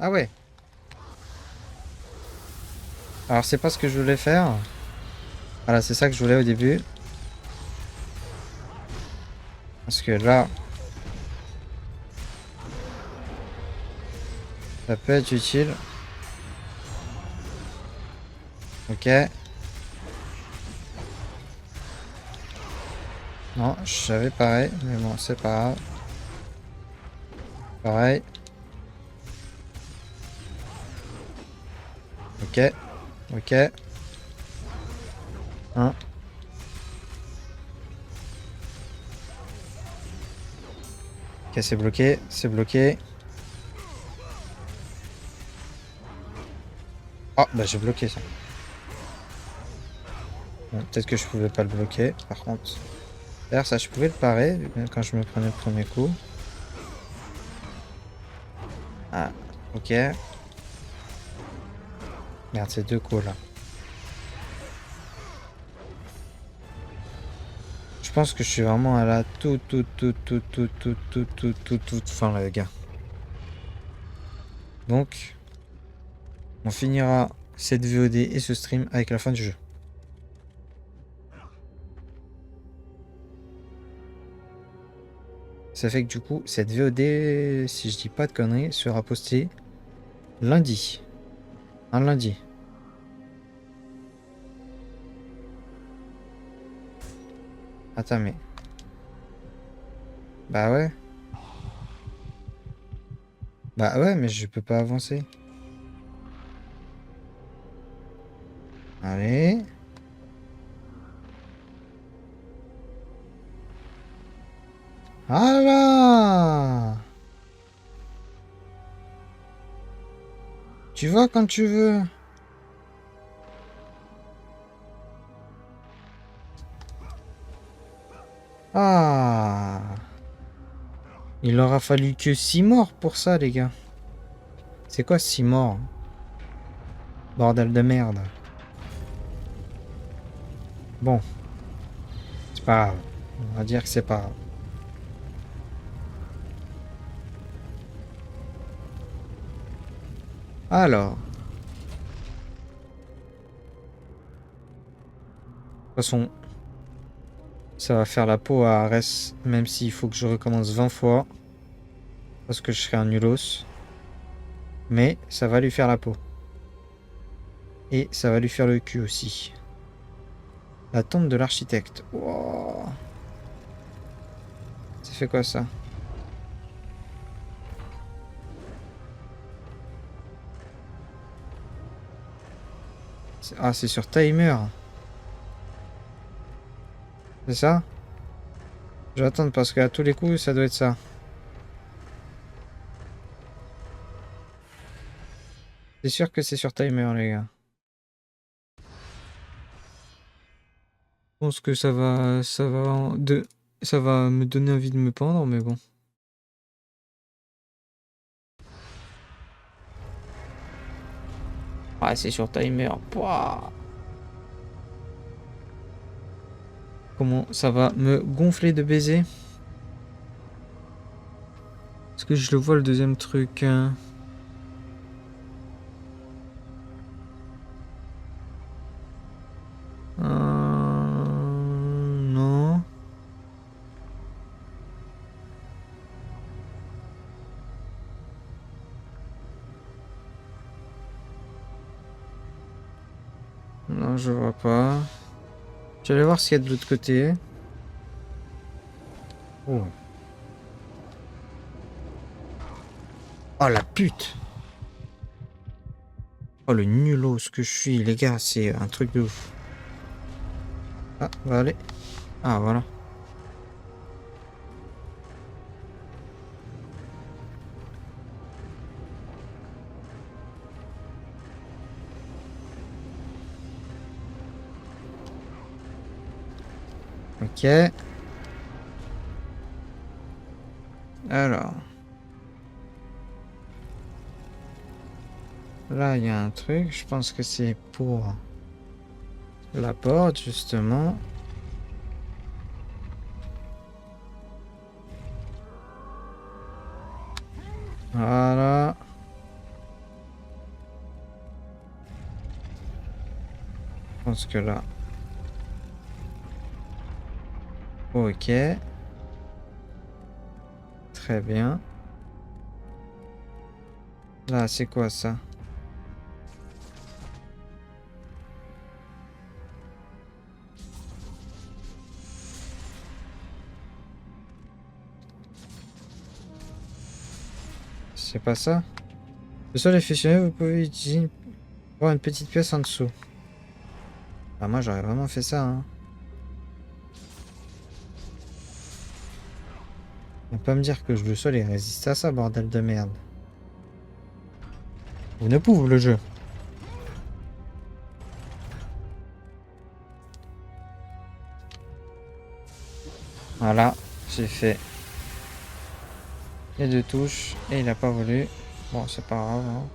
Ah ouais. Alors c'est pas ce que je voulais faire. Voilà, c'est ça que je voulais au début. Parce que là, ça peut être utile. Ok. Non, je savais pareil. Mais bon, c'est pas grave. Pareil. Ok. Ok. Hein. Ok, c'est bloqué. C'est bloqué. Oh, bah j'ai bloqué ça. Bon, peut-être que je pouvais pas le bloquer. Par contre. D'ailleurs, ça, je pouvais le parer quand je me prenais le premier coup. Ah, ok. Merde, c'est deux coups là. Je pense que je suis vraiment à la toute fin là, les gars. Donc, on finira cette VOD et ce stream avec la fin du jeu. Ça fait que du coup, cette VOD, si je dis pas de conneries, sera postée lundi. Un lundi. Attends, mais... Bah ouais. Bah ouais, mais je peux pas avancer. Allez. Voilà. Tu vois quand tu veux. Ah. Il aura fallu que 6 morts pour ça, les gars. C'est quoi 6 morts? Bordel de merde. Bon, c'est pas grave. On va dire que c'est pas grave. Alors, de toute façon, ça va faire la peau à Arès, même s'il faut que je recommence 20 fois. Parce que je serai un nulos. Mais ça va lui faire la peau. Et ça va lui faire le cul aussi. La tombe de l'architecte. Wow. Ça fait quoi ça? Ah, c'est sur timer. C'est ça? Je vais attendre parce qu'à tous les coups, ça doit être ça. C'est sûr que c'est sur timer, les gars. Je pense que ça va me donner envie de me pendre, mais bon. Ah, c'est sur timer. Pouah. Comment ça va me gonfler de baiser? Est-ce que je le vois le deuxième truc? Non. Non, je vois pas. Je vais aller voir ce qu'il y a de l'autre côté. Oh. Oh la pute! Oh le nulot ce que je suis, les gars, c'est un truc de ouf. Ah, va aller. Ah, voilà. Ok. Alors. Là, il y a un truc. Je pense que c'est pour la porte, justement. Voilà. pense que là... Ok. Très bien. Là, c'est quoi ça? C'est pas ça? Le sol est fusionné, vous pouvez utiliser voir une petite pièce en dessous. Ah, moi, j'aurais vraiment fait ça, hein. On va pas me dire que le sol il résiste à ça, bordel de merde. Vous ne pouvez le jeu. Voilà, j'ai fait les 2 touches et il a pas voulu. Bon, c'est pas grave, hein.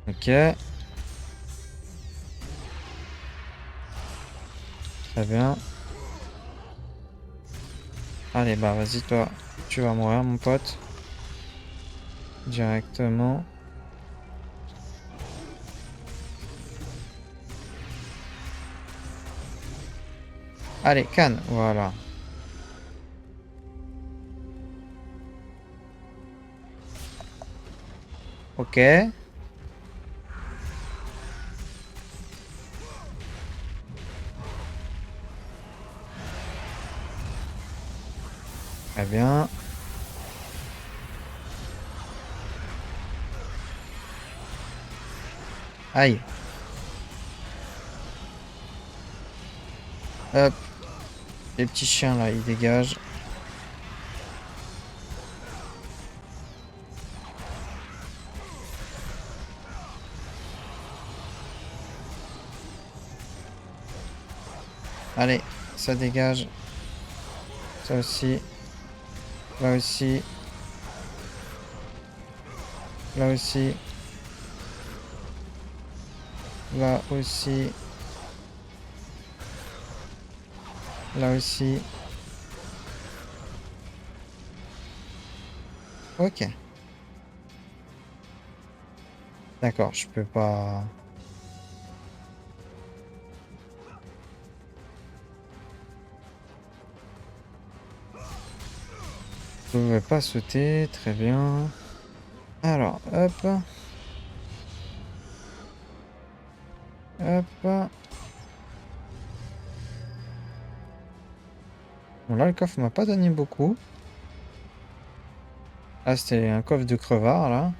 Ok. Très bien. Allez, bah vas-y, toi. Tu vas mourir, mon pote. Directement. Allez, canne. Voilà. Ok. Très bien. Aïe. Hop. Les petits chiens là, ils dégagent. Allez, ça dégage. Ça aussi. Là aussi. Là aussi. Là aussi. Là aussi. Ok. D'accord, je peux pas... Je pouvais pas sauter, très bien. Alors, hop. Hop. Bon, là, le coffre m'a pas donné beaucoup. Ah, c'était un coffre de crevard, là.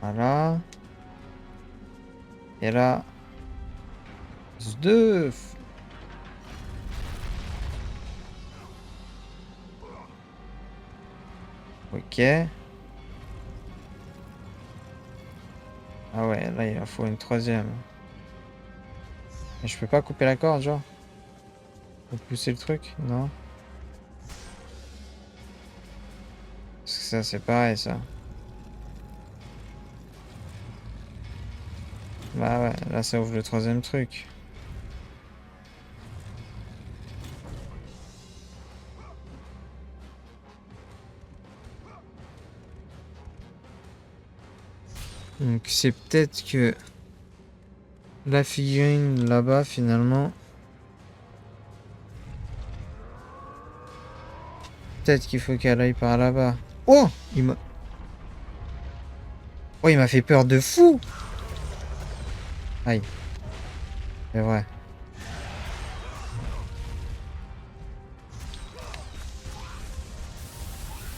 Voilà. Et là... Deux. Ok. Ah ouais, là, il en faut une troisième. Et je peux pas couper la corde, genre? Pour pousser le truc? Non? Parce que ça, c'est pareil, ça. Bah ouais, là, ça ouvre le troisième truc. Donc, c'est peut-être que... La figurine, là-bas, finalement... Peut-être qu'il faut qu'elle aille par là-bas. Oh! Oh, il m'a fait peur de fou! Aïe. C'est vrai.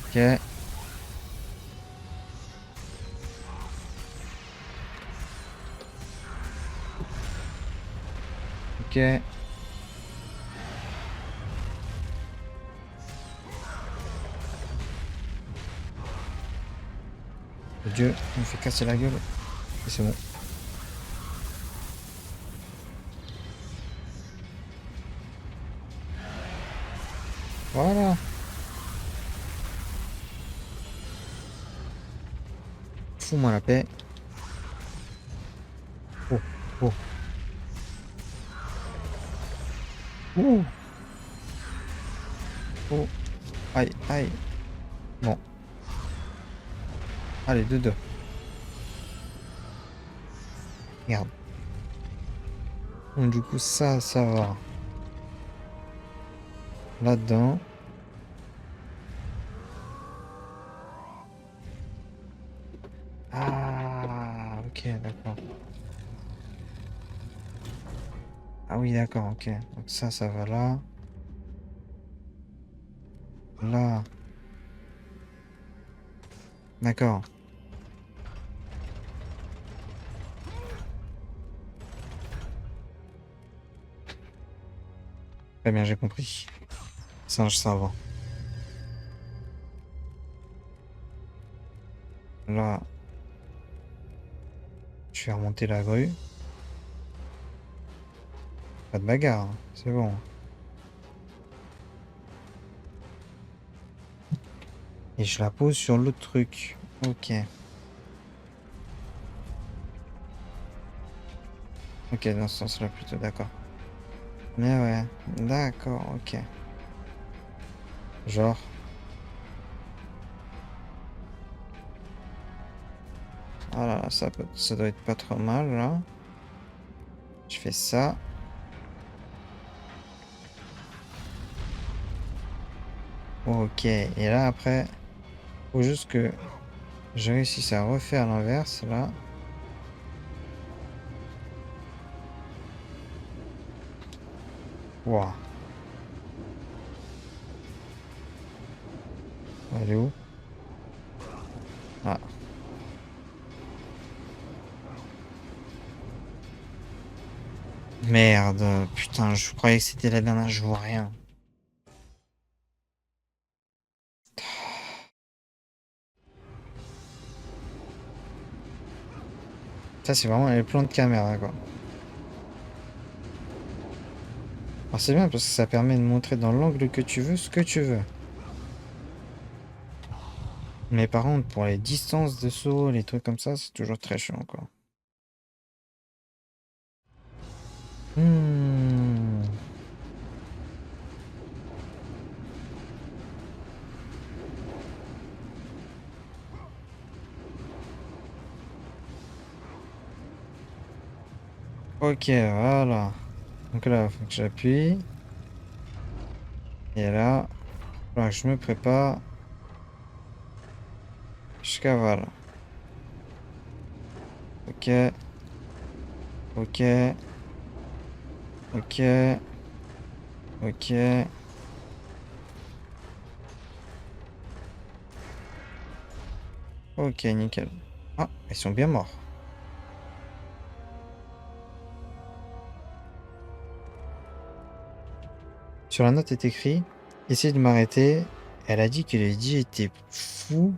Ok. Ok. Dieu, il me fait casser la gueule. Et c'est bon. Voilà. Fous-moi la paix. Oh, oh. Ouh. Oh. Aïe, aïe. Bon. Allez, 2-2. Regarde. Donc, du coup, ça va. Là-dedans. Ah, ok, d'accord. Ah oui, d'accord, ok. Donc ça va là. Là. D'accord. Très bien, j'ai compris. Singe savant. Là, je vais remonter la grue. Pas de bagarre, hein. C'est bon. Et je la pose sur l'autre truc. Ok. Ok, dans ce sens-là plutôt, d'accord. Mais ouais, d'accord, ok. Genre, ah là là, ça doit être pas trop mal, là. Je fais ça. Ok, et là, après, faut juste que je réussisse à refaire l'inverse, là. Waouh. Elle est où? Ah. Merde, putain, je croyais que c'était la dernière, je vois rien. Ça, c'est vraiment les plans de caméra, quoi. Alors, c'est bien parce que ça permet de montrer dans l'angle que tu veux ce que tu veux. Mais par contre, pour les distances de saut, les trucs comme ça, c'est toujours très chiant, quoi. Hmm. Ok, voilà. Donc là, il faut que j'appuie. Et là, voilà, je me prépare. Je cavale. Ok, ok, ok, ok. Ok, nickel. Ah, ils sont bien morts. Sur la note est écrit, essayez de m'arrêter. Elle a dit que le DJ était fou,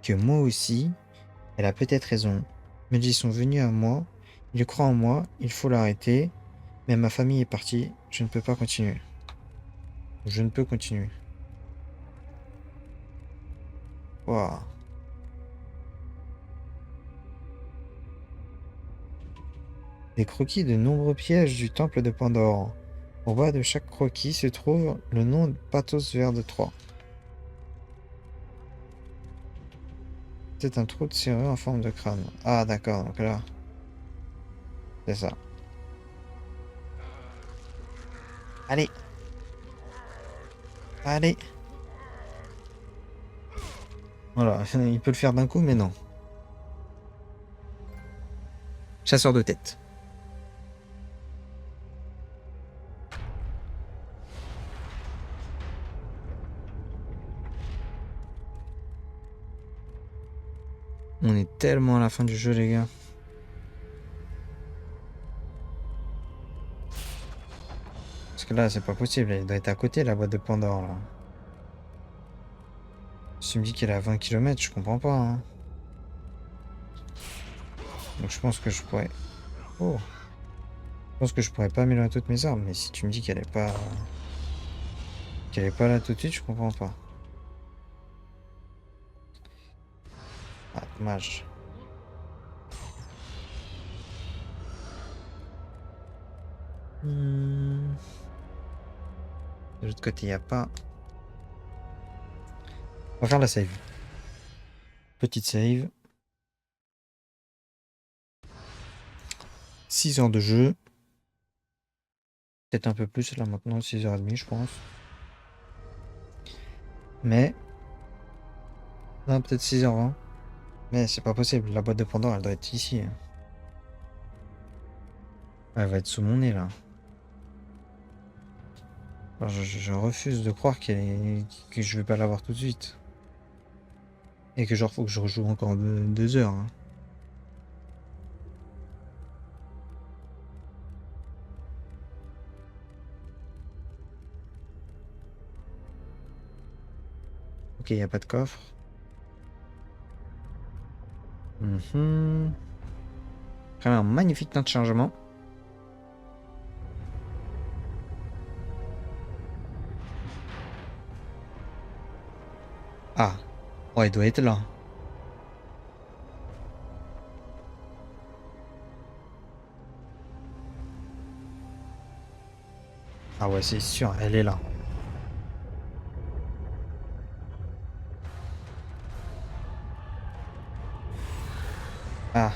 que moi aussi. Elle a peut-être raison. Mais ils sont venus à moi. Ils croient en moi. Il faut l'arrêter. Mais ma famille est partie. Je ne peux pas continuer. Je ne peux continuer. Waouh. Des croquis de nombreux pièges du temple de Pandore. Au bas de chaque croquis se trouve le nom de Pathos Vert de Troie. C'est un trou de serrure en forme de crâne. Ah d'accord, donc là, c'est ça. Allez, allez. Voilà, il peut le faire d'un coup, mais non. Chasseur de tête. On est tellement à la fin du jeu, les gars. Parce que là, c'est pas possible. Il doit être à côté, la boîte de Pandore, là. Si tu me dis qu'elle est à 20 km, je comprends pas, hein. Donc je pense que je pourrais... Oh. Je pense que je pourrais pas améliorer toutes mes armes, mais si tu me dis qu'elle est pas... Qu'elle est pas là tout de suite, je comprends pas. Ah, dommage. De l'autre côté, il n'y a pas. On va faire la save. Petite save. 6 heures de jeu. Peut-être un peu plus là maintenant, 6h30 je pense. Mais. Non, peut-être 6h20. Mais c'est pas possible, la boîte de Pandore elle doit être ici. Elle va être sous mon nez là. Alors, je refuse de croire que je vais pas l'avoir tout de suite. Et que genre faut que je rejoue encore 2 heures. Hein. Ok, y a pas de coffre. Vraiment un magnifique temps de chargement. Ah, ouais, il doit être là. Ah ouais, c'est sûr, elle est là. Ah,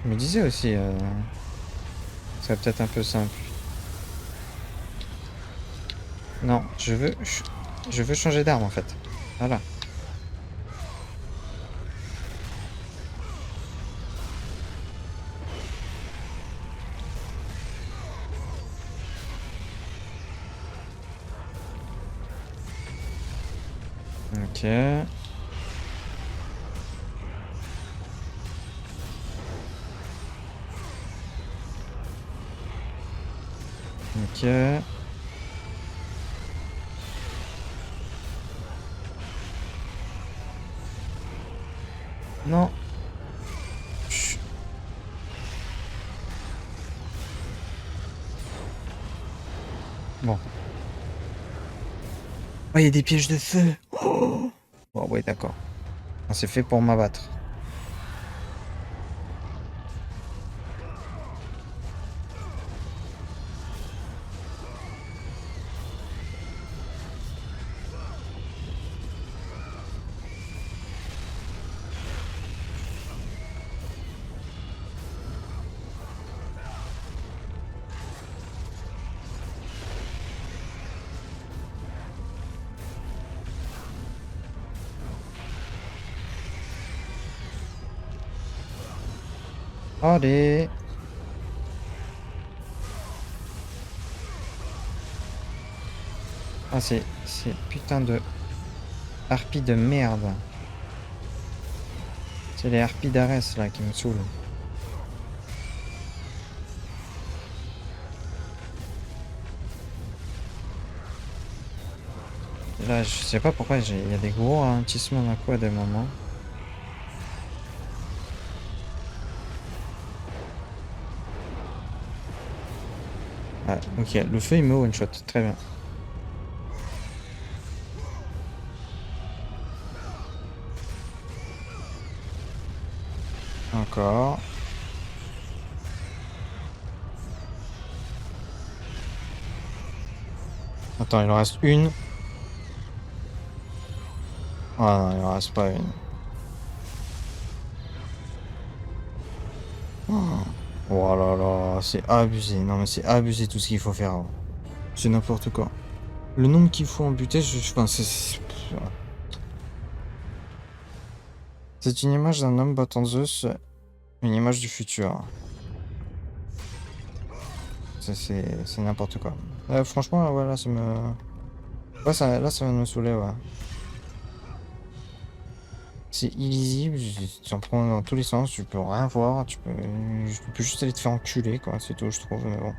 je me disais aussi, ça serait peut-être un peu simple. Non, je veux changer d'arme en fait. Voilà. Ok. Ok. Non. Chut. Bon. Oh, il y a des pièges de feu. Oh, bon, ouais, d'accord. C'est fait pour m'abattre. Allez. Ah, c'est putain de harpies de merde. C'est les harpies d'Arès là qui me saoulent. Et là, je sais pas pourquoi il y a des gros ralentissements d'un coup à des moments. Ah, ok, le feu il me one shot, très bien. Encore. Attends, il en reste une. Ah non, il en reste pas une. Oh, oh là là, c'est abusé. Non mais c'est abusé tout ce qu'il faut faire. Hein. C'est n'importe quoi. Le nombre qu'il faut en buter, enfin, c'est une image d'un homme battant Zeus, une image du futur. C'est n'importe quoi. Franchement, ouais, là, ça me... Ouais, là, ça va me saouler, ouais. C'est illisible, tu en prends dans tous les sens, tu peux rien voir, tu peux juste aller te faire enculer, quoi, c'est tout, je trouve, mais bon.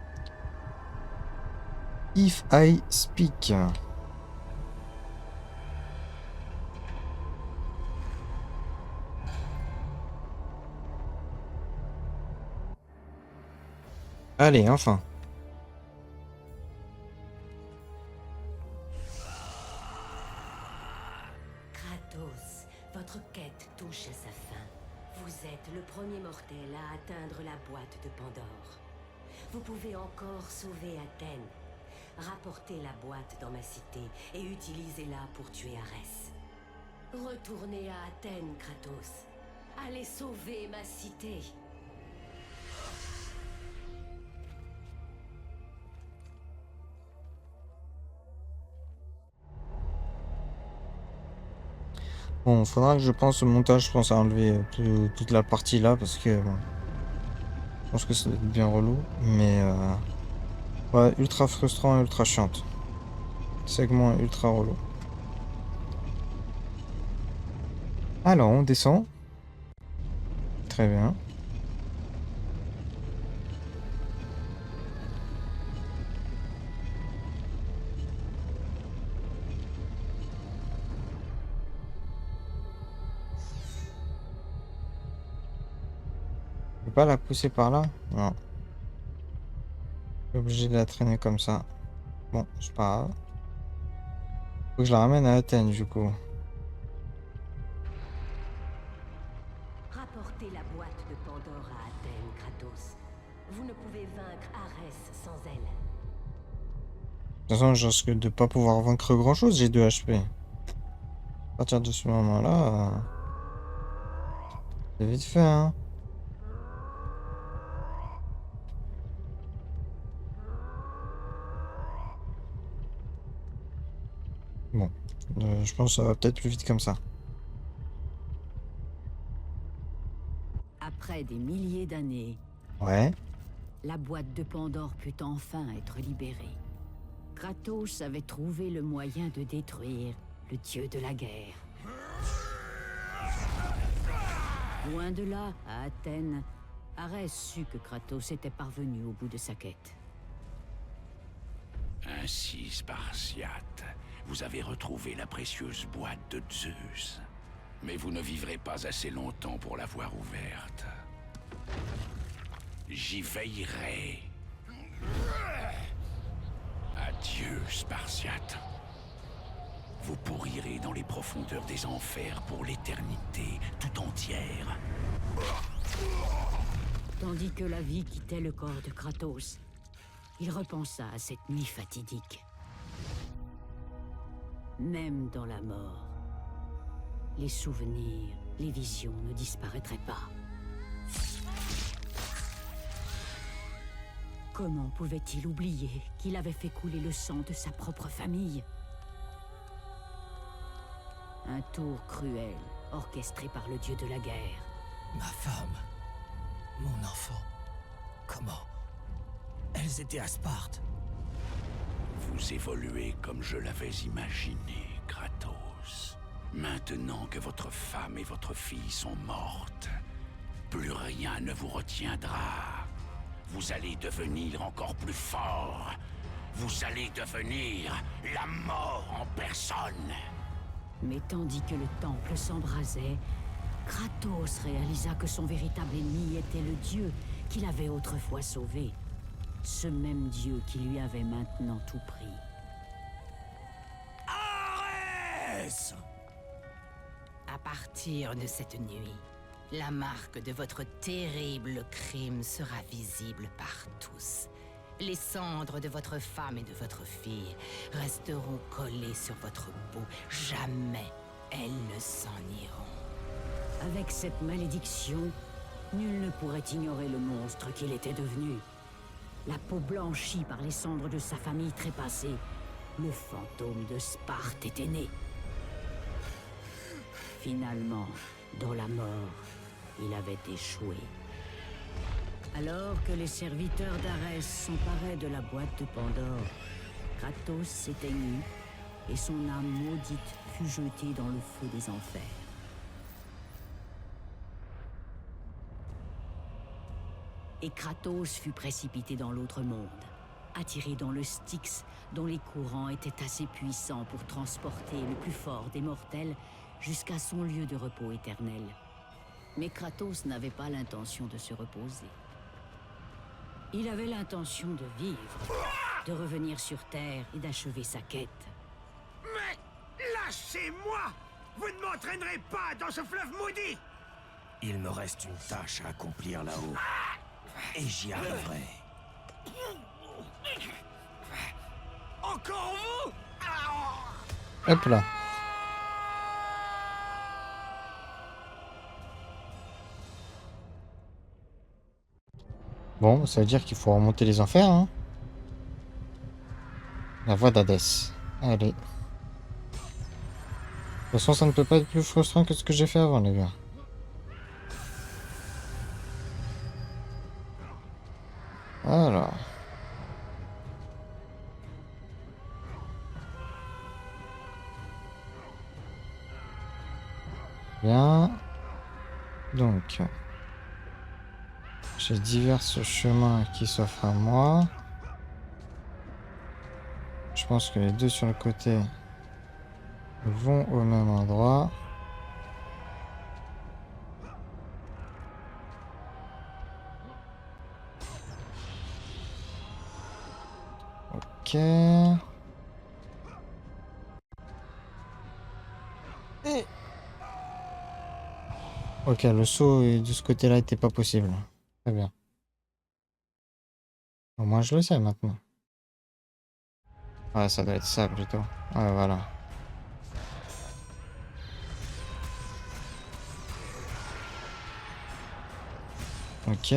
If I speak. Allez, enfin. seul à atteindre la boîte de Pandore. Vous pouvez encore sauver Athènes. Rapportez la boîte dans ma cité et utilisez-la pour tuer Arès. Retournez à Athènes, Kratos. Allez sauver ma cité. Bon, faudra que je pense au montage, je pense à enlever toute la partie là parce que bon, je pense que ça va être bien relou. Mais ouais, ultra frustrant et ultra chiante. Segment ultra relou. Alors, on descend. Très bien. Je peux pas la pousser par là? Non. Je suis obligé de la traîner comme ça. Bon, c'est pas grave. Faut que je la ramène à Athènes du coup. Rapportez la boîte de Pandore à Athènes, Kratos. Vous ne pouvez vaincre Arès sans elle. De toute façon, je risque de pas pouvoir vaincre grand chose, j'ai 2 HP. À partir de ce moment-là, c'est vite fait, hein. Bon, je pense que ça va peut-être plus vite comme ça. Après des milliers d'années, Ouais. la boîte de Pandore put enfin être libérée. Kratos avait trouvé le moyen de détruire le dieu de la guerre. Loin de là, à Athènes, Arès sut que Kratos était parvenu au bout de sa quête. Ainsi, Spartiate, vous avez retrouvé la précieuse boîte de Zeus. Mais vous ne vivrez pas assez longtemps pour la voir ouverte. J'y veillerai. Adieu, Spartiate. Vous pourrirez dans les profondeurs des enfers pour l'éternité tout entière. Tandis que la vie quittait le corps de Kratos, il repensa à cette nuit fatidique. Même dans la mort, les souvenirs, les visions ne disparaîtraient pas. Comment pouvait-il oublier qu'il avait fait couler le sang de sa propre famille? Un tour cruel, orchestré par le dieu de la guerre. Ma femme, mon enfant, comment? Elles étaient à Sparte. Vous évoluez comme je l'avais imaginé, Kratos. Maintenant que votre femme et votre fille sont mortes, plus rien ne vous retiendra. Vous allez devenir encore plus fort. Vous allez devenir la mort en personne. Mais tandis que le temple s'embrasait, Kratos réalisa que son véritable ennemi était le dieu qu'il avait autrefois sauvé. Ce même dieu qui lui avait maintenant tout pris. Arès! À partir de cette nuit, la marque de votre terrible crime sera visible par tous. Les cendres de votre femme et de votre fille resteront collées sur votre peau. Jamais elles ne s'en iront. Avec cette malédiction, nul ne pourrait ignorer le monstre qu'il était devenu. La peau blanchie par les cendres de sa famille trépassée, le fantôme de Sparte était né. Finalement, dans la mort, il avait échoué. Alors que les serviteurs d'Arès s'emparaient de la boîte de Pandore, Kratos s'éteignit et son âme maudite fut jetée dans le feu des enfers. Et Kratos fut précipité dans l'autre monde, attiré dans le Styx, dont les courants étaient assez puissants pour transporter le plus fort des mortels jusqu'à son lieu de repos éternel. Mais Kratos n'avait pas l'intention de se reposer. Il avait l'intention de vivre, de revenir sur Terre et d'achever sa quête. Mais lâchez-moi! Vous ne m'entraînerez pas dans ce fleuve maudit! Il me reste une tâche à accomplir là-haut. Et j'y arriverai. Encore vous? Hop là. Bon, ça veut dire qu'il faut remonter les enfers, hein. La voix d'Hadès. Allez. De toute façon, ça ne peut pas être plus frustrant que ce que j'ai fait avant, les gars. Alors. Bien. Donc. J'ai divers chemins qui s'offrent à moi. Je pense que les deux sur le côté vont au même endroit. Ok. Ok, le saut de ce côté-là était pas possible. Très bien. Au moins je le sais maintenant. Ouais, ça doit être ça plutôt. Ouais, voilà. Ok.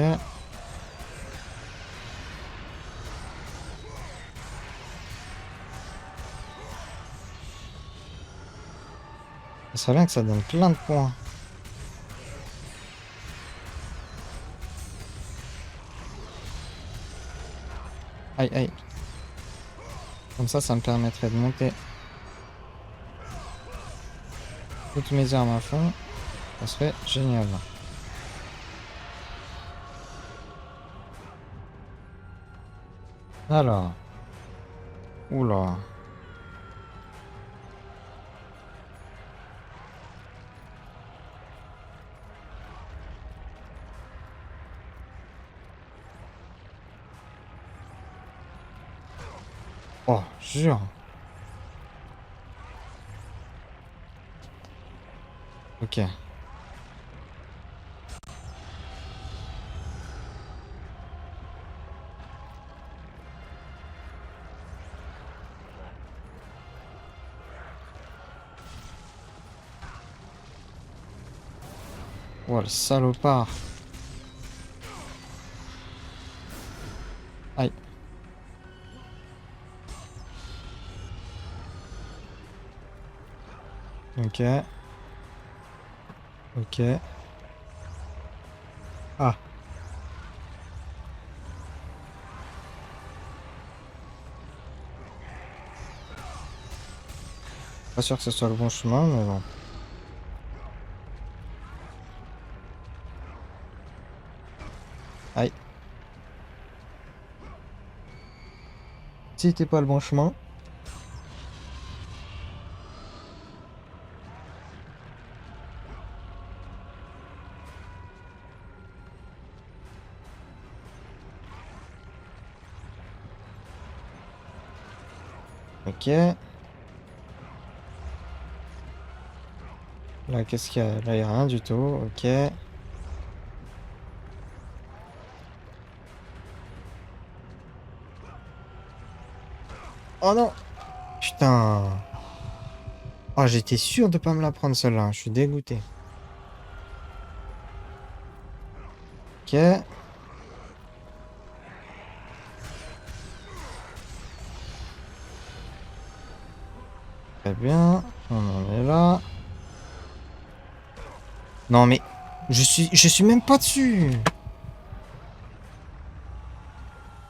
Ça serait bien que ça donne plein de points. Aïe, aïe. Comme ça me permettrait de monter toutes mes armes à fond. Ça serait génial. Alors. Oula. Oh, jure. Ok. Oh, le salopard. Aïe. Ok. Ok. Ah. Pas sûr que ce soit le bon chemin, mais bon. Aïe. C'était pas le bon chemin. Ok. Là, qu'est-ce qu'il y a? Là, il n'y a rien du tout. Ok. Oh non! Putain! Oh, j'étais sûr de pas me la prendre celle-là. Je suis dégoûté. Ok. Très bien. On en est là. Non, mais... Je suis même pas dessus!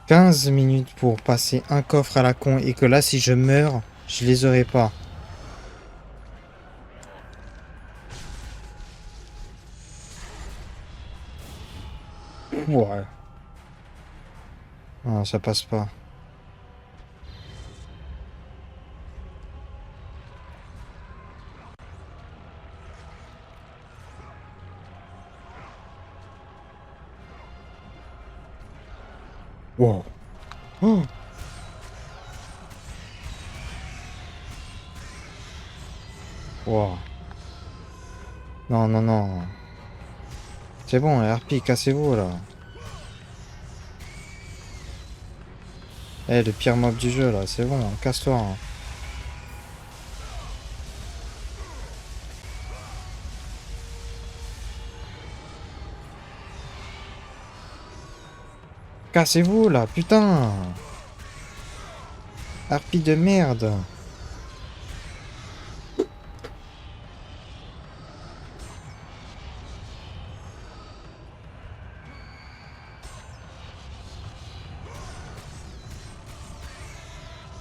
15 minutes pour passer un coffre à la con et que là, si je meurs, je les aurai pas. Ouais. Non, ça passe pas. Wow. Oh. Wow. Non, non, non. C'est bon, RP, cassez-vous là. Eh, le pire mob du jeu là, c'est bon, casse-toi. Hein. Cassez-vous là, putain. Harpie de merde.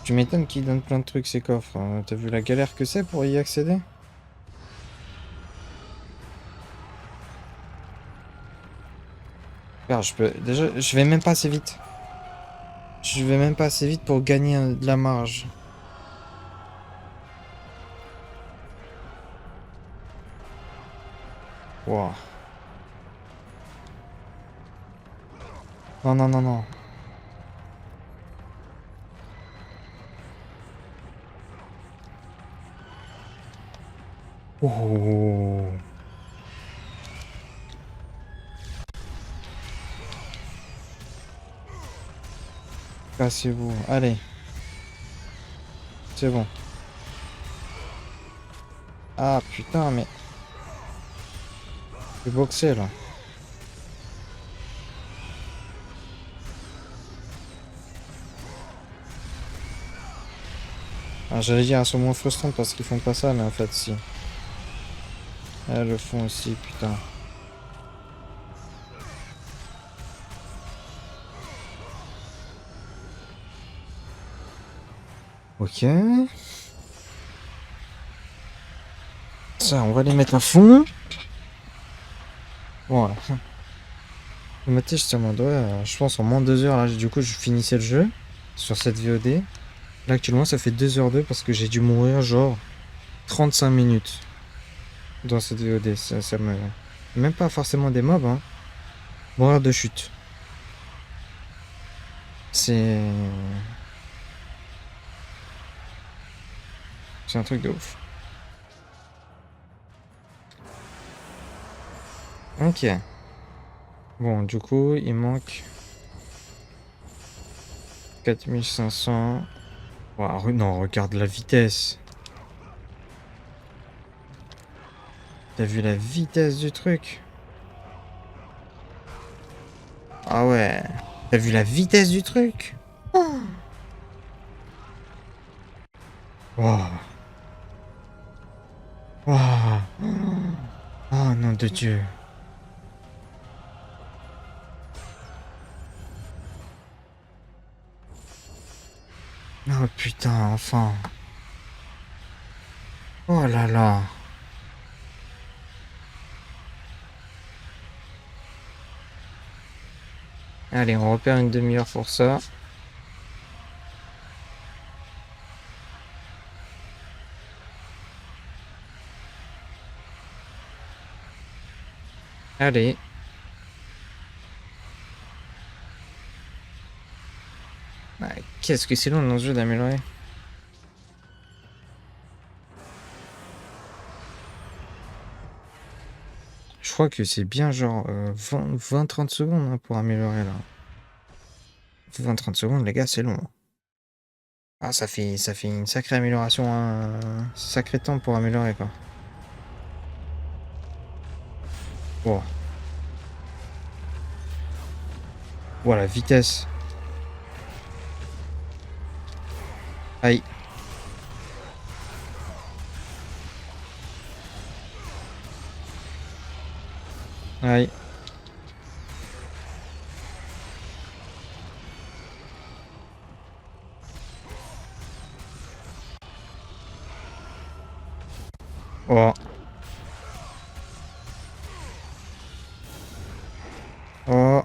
Tu m'étonnes qu'il donne plein de trucs ces coffres. Hein. T'as vu la galère que c'est pour y accéder? Regarde, je peux... Déjà, je vais même pas assez vite. Je vais même pas assez vite pour gagner de la marge. Wow. Non, non, non, non. Oh. Cassez-vous. Allez. C'est bon. Ah putain, mais... Je vais boxer là. Ah, j'allais dire, elles sont moins frustrantes parce qu'ils font pas ça, mais en fait, si. Elles le font aussi, putain. Ok. Ça, on va les mettre à fond. Voilà. Le matin, justement, ouais, je pense en moins de 2 heures, là, du coup, je finissais le jeu sur cette VOD. Là, actuellement, ça fait 2h02 parce que j'ai dû mourir, genre, 35 minutes dans cette VOD. Ça me... Même pas forcément des mobs, hein. Mourir de chute. C'est... C'est un truc de ouf. Ok. Bon, du coup, il manque 4500. Wow, non, regarde la vitesse. T'as vu la vitesse du truc? Ah ouais. T'as vu la vitesse du truc? Oh. Wow. Wow. Oh nom de Dieu. Oh putain, enfin. Oh là là. Allez, on repère une demi-heure pour ça. Allez. Bah, qu'est-ce que c'est long dans ce jeu d'améliorer. Je crois que c'est bien genre 20-30 secondes hein, pour améliorer là. 20-30 secondes les gars c'est long. Ah ça fait une sacrée amélioration, un sacré temps pour améliorer quoi. Wow. Voilà, vitesse. Aïe. Aïe. Oh. Oh.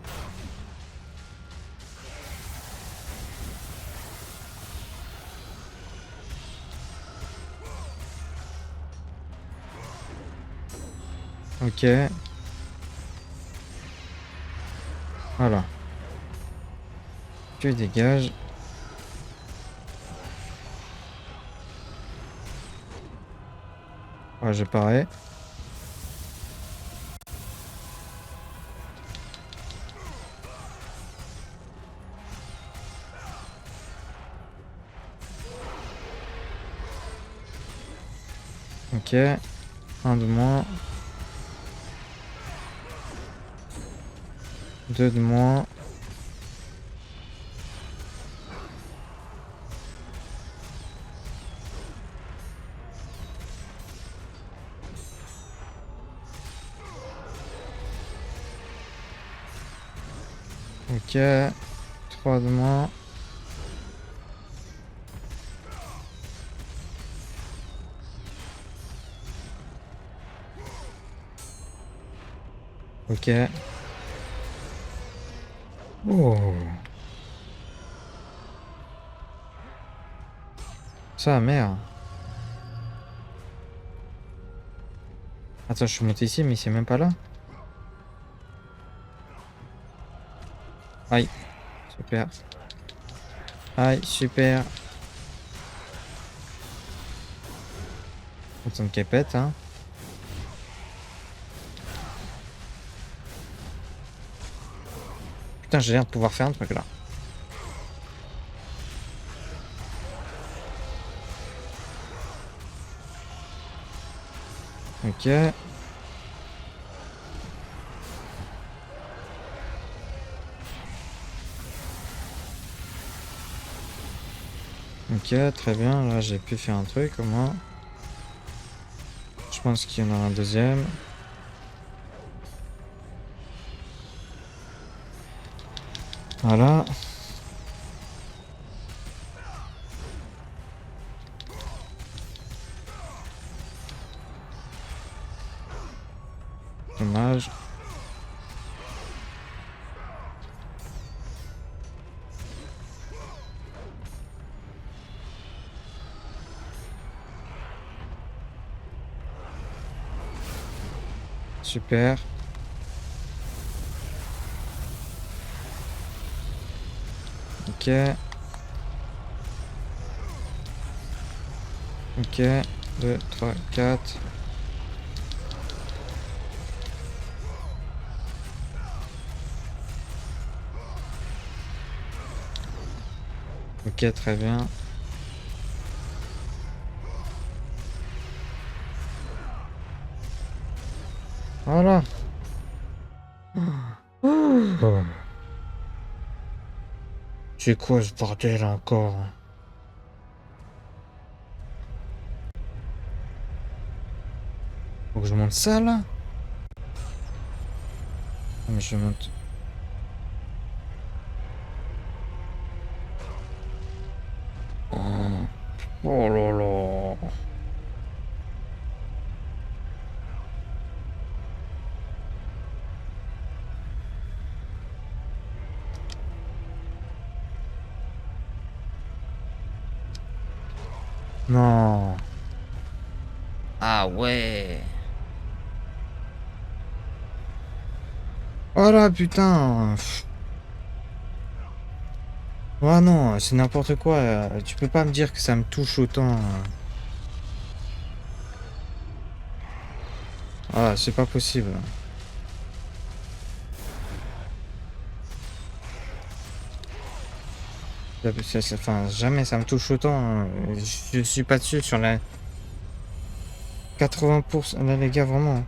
Ok. Voilà. Tu dégages. Ouais, je parais. Ok. Un de moins. Deux de moins. Ok. Trois de moins. Ok. Oh. Ça, merde. Attends, je suis monté ici, mais c'est même pas là. Aïe. Super. Aïe, super. Attends qu'elle pète, hein. Putain, j'ai l'air de pouvoir faire un truc là. Ok. Ok, très bien. Là, j'ai pu faire un truc au moins. Je pense qu'il y en aura un deuxième. Voilà. Dommage. Super. Ok. Ok. 2, 3, 4. Ok, très bien. Voilà. Oh. C'est quoi ce bordel encore? Faut que je monte ça là? Ah, mais je monte. Oh, oh là là. Non. Ah ouais. Oh là putain. Oh non, c'est n'importe quoi. Tu peux pas me dire que ça me touche autant. Ah, c'est pas possible. Enfin, jamais ça me touche autant. Je suis pas dessus sur la 80%. Là, les gars, vraiment.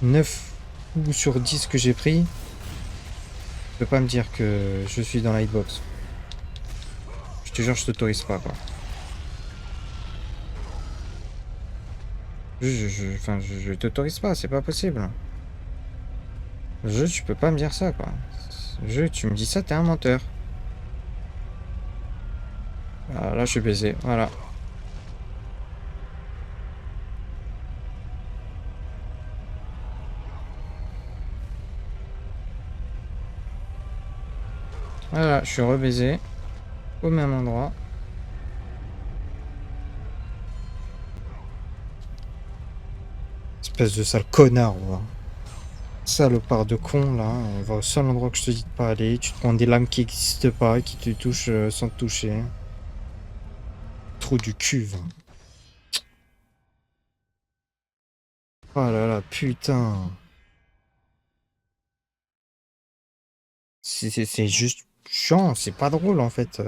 9 coups sur 10 que j'ai pris. Tu peux pas me dire que je suis dans la hitbox. Je te jure, je t'autorise pas, quoi. Enfin, je t'autorise pas, c'est pas possible. Tu peux pas me dire ça, quoi. Tu me dis ça, t'es un menteur. Ah, là, je suis baisé, voilà. Voilà, je suis rebaisé. Au même endroit. Espèce de sale connard, va. Salopard de con, là. On va au seul endroit que je te dis de pas aller. Tu te prends des lames qui n'existent pas, qui te touchent sans te toucher. Trou du cul, va. Oh là là, putain. C'est juste chiant, c'est pas drôle, en fait.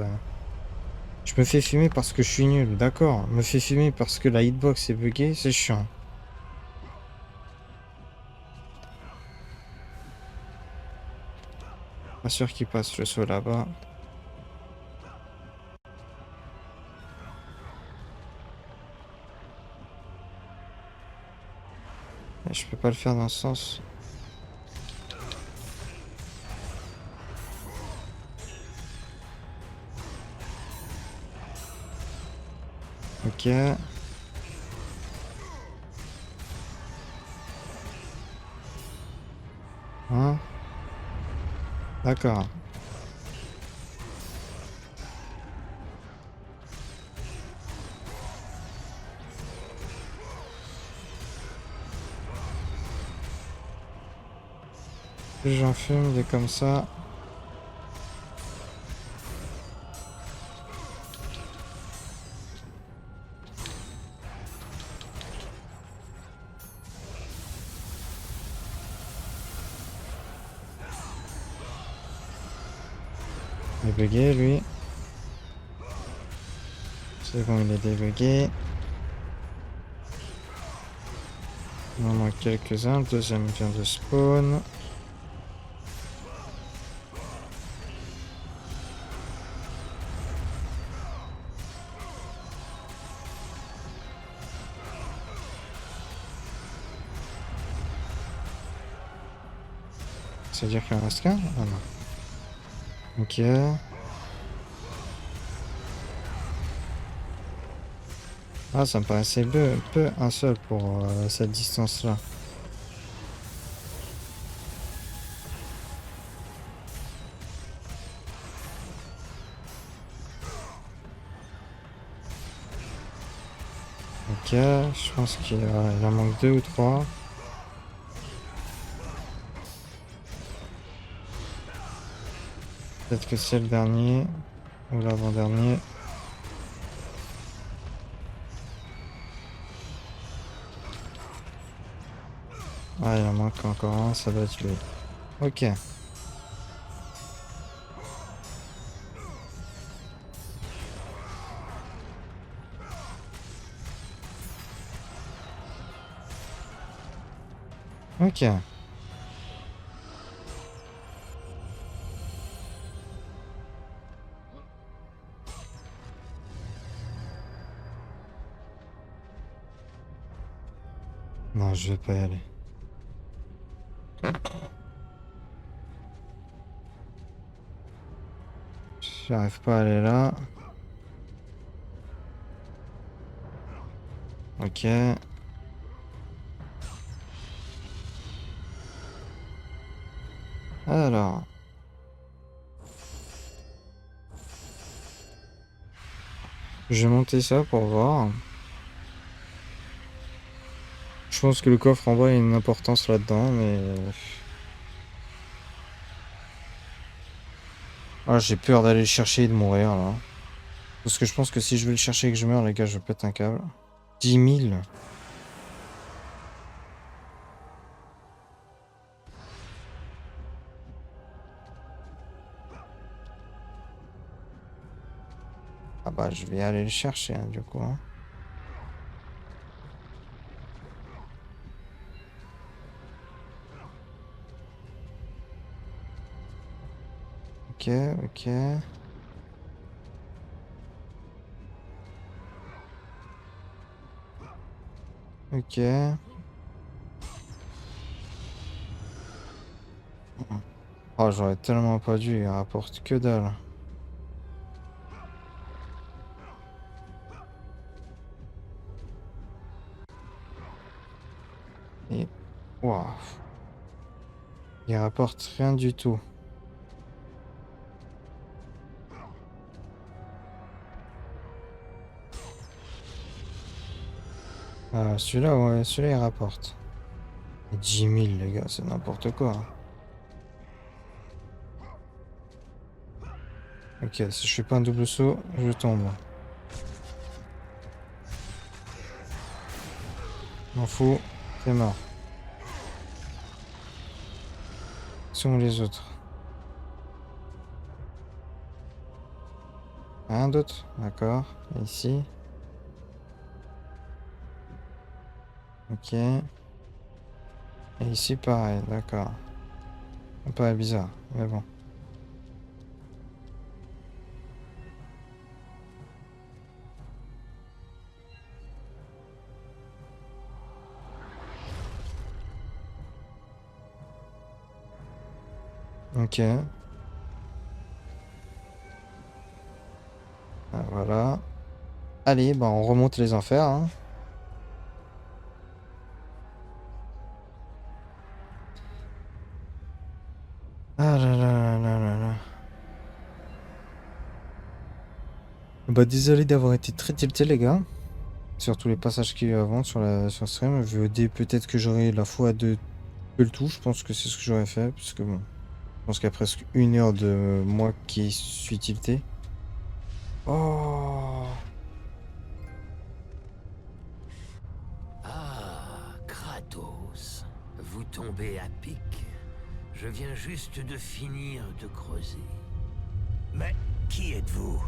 Je me fais fumer parce que je suis nul, d'accord. Me fais fumer parce que la hitbox est buggée, c'est chiant. Pas sûr qu'il passe le saut là-bas. Et je peux pas le faire dans ce sens. Ok. Hein? D'accord. Plus j'en fume, des comme ça. Il est bugué, lui. C'est bon, il est débugué. Il en manque quelques-uns. Le deuxième vient de spawn. C'est-à-dire qu'il en reste qu'un? Ah non. Ok. Ah, ça me paraissait peu un seul pour cette distance-là. Ok, je pense qu'il en manque 2 ou 3. Peut-être que c'est le dernier ou l'avant-dernier. Ah, il en manque encore un, ça doit être lui. Ok. Ok. Non, je vais pas y aller. J'arrive pas à aller là. Ok. Alors. Je vais monter ça pour voir. Je pense que le coffre en bas a une importance là-dedans, mais... Ah, j'ai peur d'aller le chercher et de mourir, là. Parce que je pense que si je vais le chercher et que je meurs, les gars, je pète un câble. 10 000. Ah bah, je vais aller le chercher, hein, du coup. Hein. Ok, ok. Ok. Oh, j'aurais tellement pas dû, il rapporte que dalle. Et... Waouh. Il rapporte rien du tout. Ah, celui-là, ouais, celui-là, il rapporte. 10 000, les gars, c'est n'importe quoi. Hein. Ok, si je fais pas un double saut, je tombe. M'en fous, t'es mort. Où sont les autres? Rien d'autre? D'accord. Et ici. Ok. Et ici, pareil. D'accord. Ça paraît bizarre, mais bon. Ok. Ah, voilà. Allez, bah on remonte les enfers, hein. Ah là là là là là. Bah désolé d'avoir été très tilté les gars. Sur tous les passages qu'il y a eu avant sur le stream. VOD peut-être que j'aurais la foi de le tout. Je pense que c'est ce que j'aurais fait. Parce que bon. Je pense qu'il y a presque 1 heure de moi qui suis tilté. Oh. Ah, Kratos. Vous tombez à pic. Je viens juste de finir de creuser. Mais qui êtes-vous?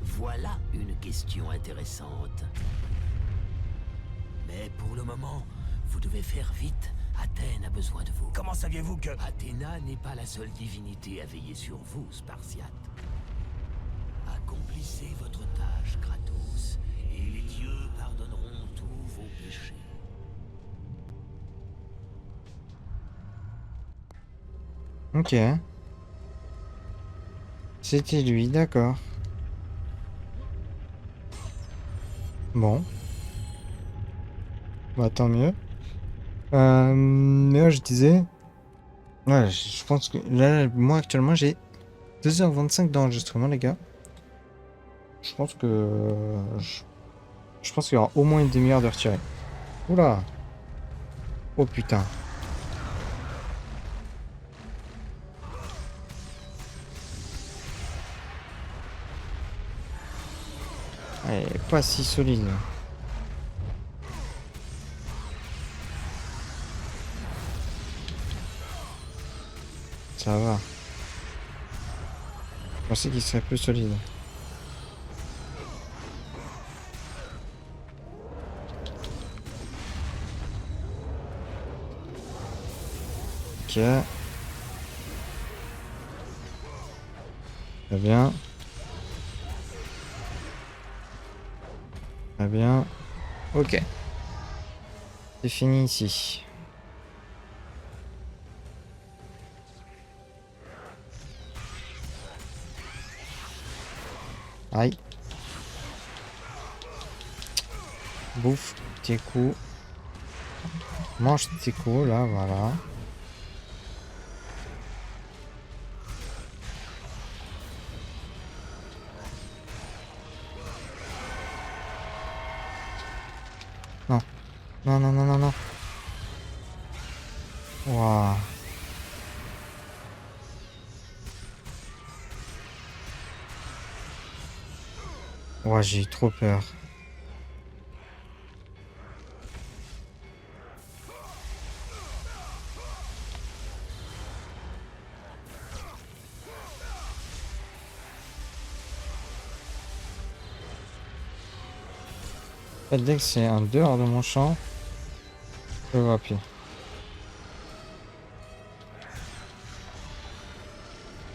Voilà une question intéressante. Mais pour le moment, vous devez faire vite. Athènes a besoin de vous. Comment saviez-vous que... Athéna n'est pas la seule divinité à veiller sur vous, Spartiate. Accomplissez votre tâche, Kratos, et les dieux pardonneront tous vos péchés. Ok. C'était lui, d'accord. Bon. Bah tant mieux. Mais ouais, je disais... Ouais, je pense que là, moi actuellement, j'ai 2h25 d'enregistrement, les gars. Je pense que... Je pense qu'il y aura au moins une demi-heure de retiré. Oula. Oh putain. Elle est pas si solide. Ça va. Je pensais qu'il serait plus solide. Ok. Très bien. Très bien. Ok. C'est fini ici. Aïe. Bouffe tes coups. Mange tes coups, là, voilà. Non. Non, non, non, non, non. Waouh. Ouah, j'ai eu trop peur. En fait, dès que c'est un dehors de mon champ, je vois plus.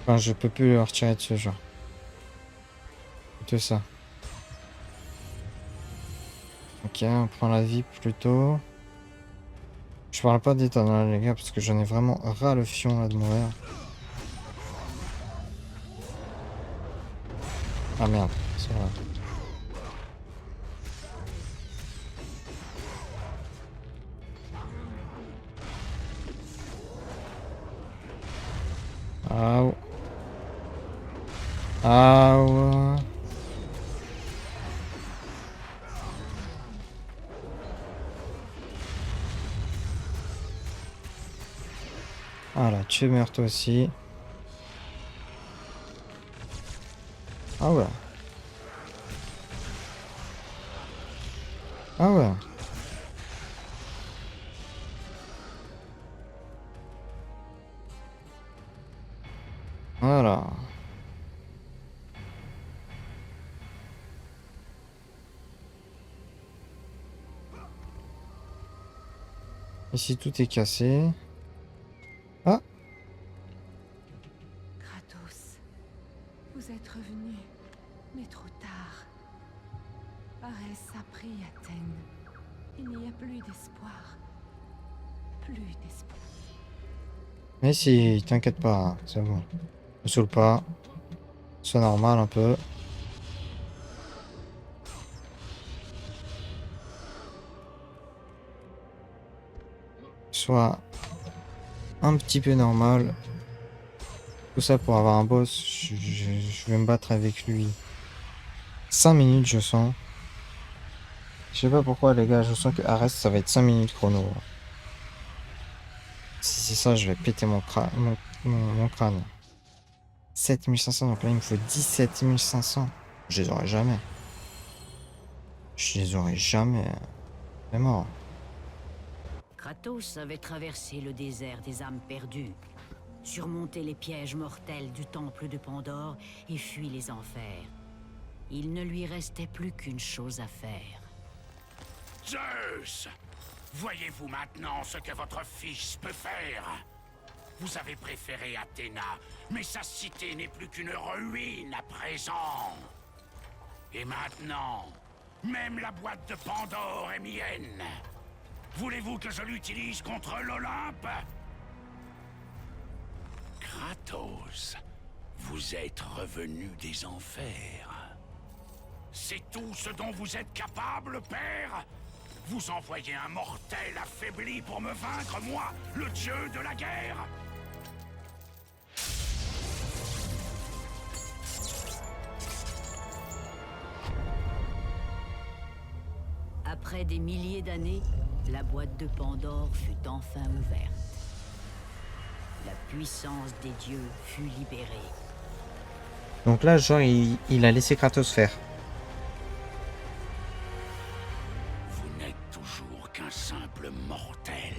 Enfin, je peux plus le retirer de ce genre. Tout ça. Ok, on prend la vie plutôt. Je parle pas d'état là, les gars, parce que j'en ai vraiment ras le fion là de mourir. Ah merde, c'est vrai. Ah. Ah. Voilà, tu meurs toi aussi. Ah ouais. Ah ouais. Voilà. Ici, tout est cassé. Ah! Kratos, vous êtes revenu, mais trop tard. Arès a pris Athènes. Il n'y a plus d'espoir. Plus d'espoir. Mais si, t'inquiète pas, c'est bon. Me saoule pas. Sois normal un peu. Sois un petit peu normal. Tout ça pour avoir un boss. Je vais me battre avec lui. 5 minutes, je sens. Je sais pas pourquoi, les gars. Je sens que Arès, ça va être 5 minutes chrono. Si c'est ça, je vais péter mon crâne. 7500, donc là, il me faut 17500. Je les aurai jamais. Je les aurai jamais. C'est mort. Kratos avait traversé le désert des âmes perdues, surmonté les pièges mortels du temple de Pandore et fui les enfers. Il ne lui restait plus qu'une chose à faire. Zeus! Voyez-vous maintenant ce que votre fils peut faire? Vous avez préféré Athéna, mais sa cité n'est plus qu'une ruine à présent. Et maintenant, même la boîte de Pandore est mienne. Voulez-vous que je l'utilise contre l'Olympe? Kratos, vous êtes revenu des enfers. C'est tout ce dont vous êtes capable, père? Vous envoyez un mortel affaibli pour me vaincre, moi, le dieu de la guerre? Après des milliers d'années, la boîte de Pandore fut enfin ouverte. La puissance des dieux fut libérée. Donc là, genre, il a laissé Kratos faire. Vous n'êtes toujours qu'un simple mortel,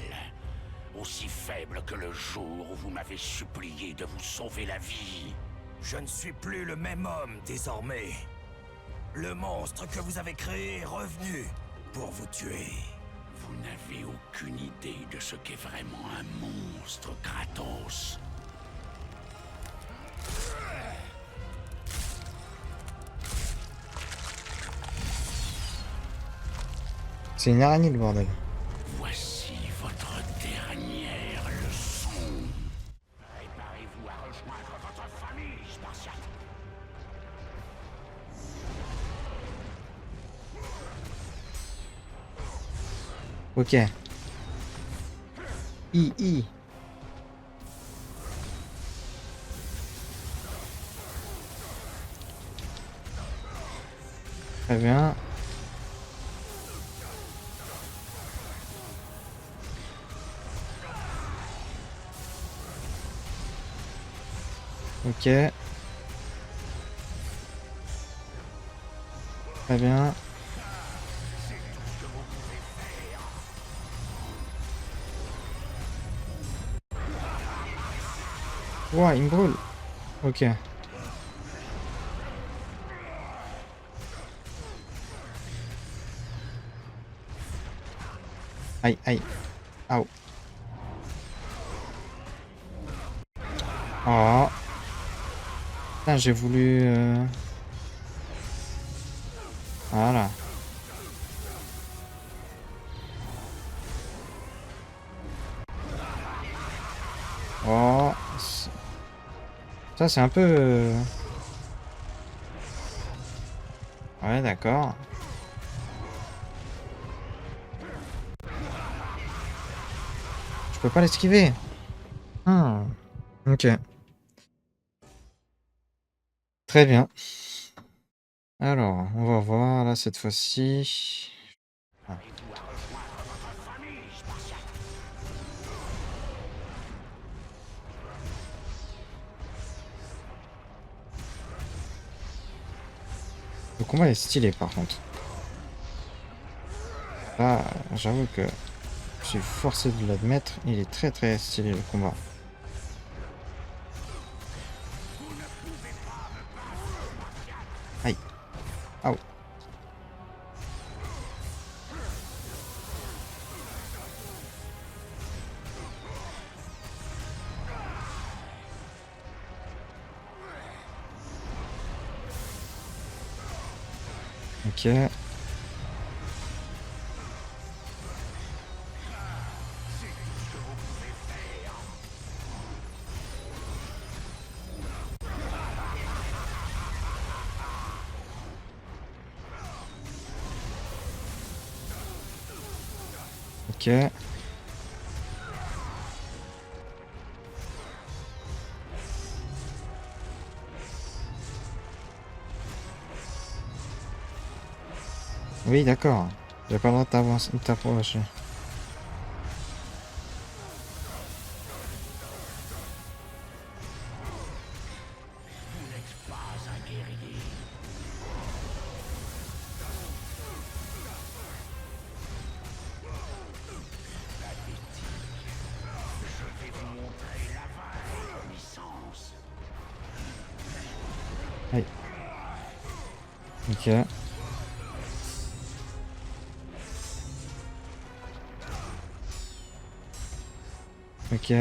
aussi faible que le jour où vous m'avez supplié de vous sauver la vie. Je ne suis plus le même homme désormais. Le monstre que vous avez créé est revenu pour vous tuer. Vous n'avez aucune idée de ce qu'est vraiment un monstre, Kratos. C'est une araignée, le bordel. Voici votre dernière leçon. Préparez-vous à rejoindre votre famille, Spartiate. Ok. I. Très bien. Ok. Très bien. Ouah, il me brûle. Ok. Aïe, aïe. Aouh. Oh. Putain, j'ai voulu... Voilà. Oh. Ça, c'est un peu... Ouais, d'accord. Je peux pas l'esquiver. Ah. Ok. Très bien. Alors, on va voir là cette fois-ci. Ah. Le combat est stylé par contre. Là, j'avoue que je suis forcé de l'admettre, il est très très stylé le combat. Aïe. Aouh. Ok. Ok. Oui, d'accord. J'ai pas le droit de t'approcher. Aïe. Ok. Ok.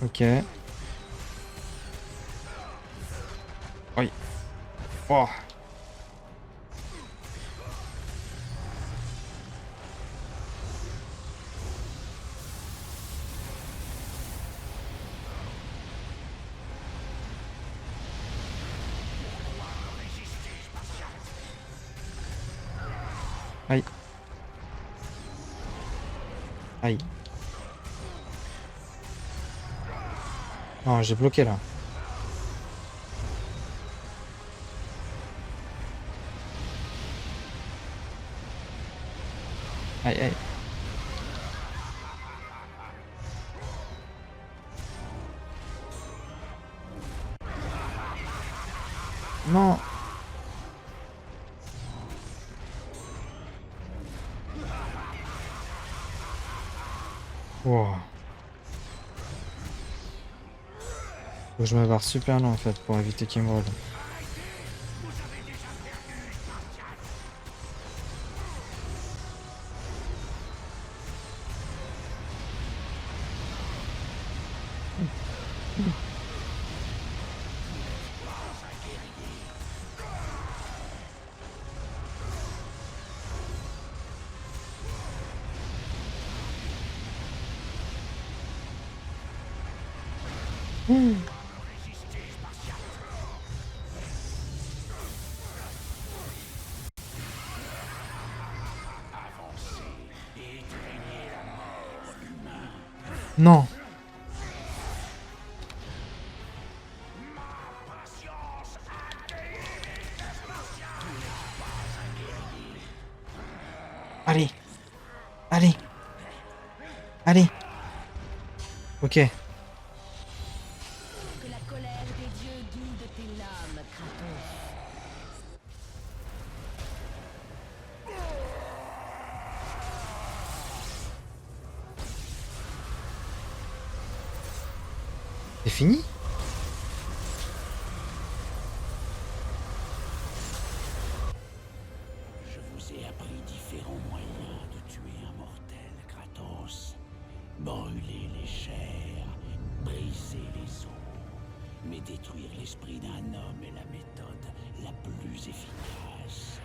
Ok. Oui. Oh. Aïe. Aïe. Non, j'ai bloqué là. Aïe, aïe. Non. Wow. Faut que je me barre super loin en fait pour éviter qu'il me vole. Non. Allez. Allez. Allez. Ok. Que la colère des dieux guide tes lames, Kratos. C'est fini? Je vous ai appris différents moyens de tuer un mortel, Kratos. Brûler les chairs, briser les os. Mais détruire l'esprit d'un homme est la méthode la plus efficace.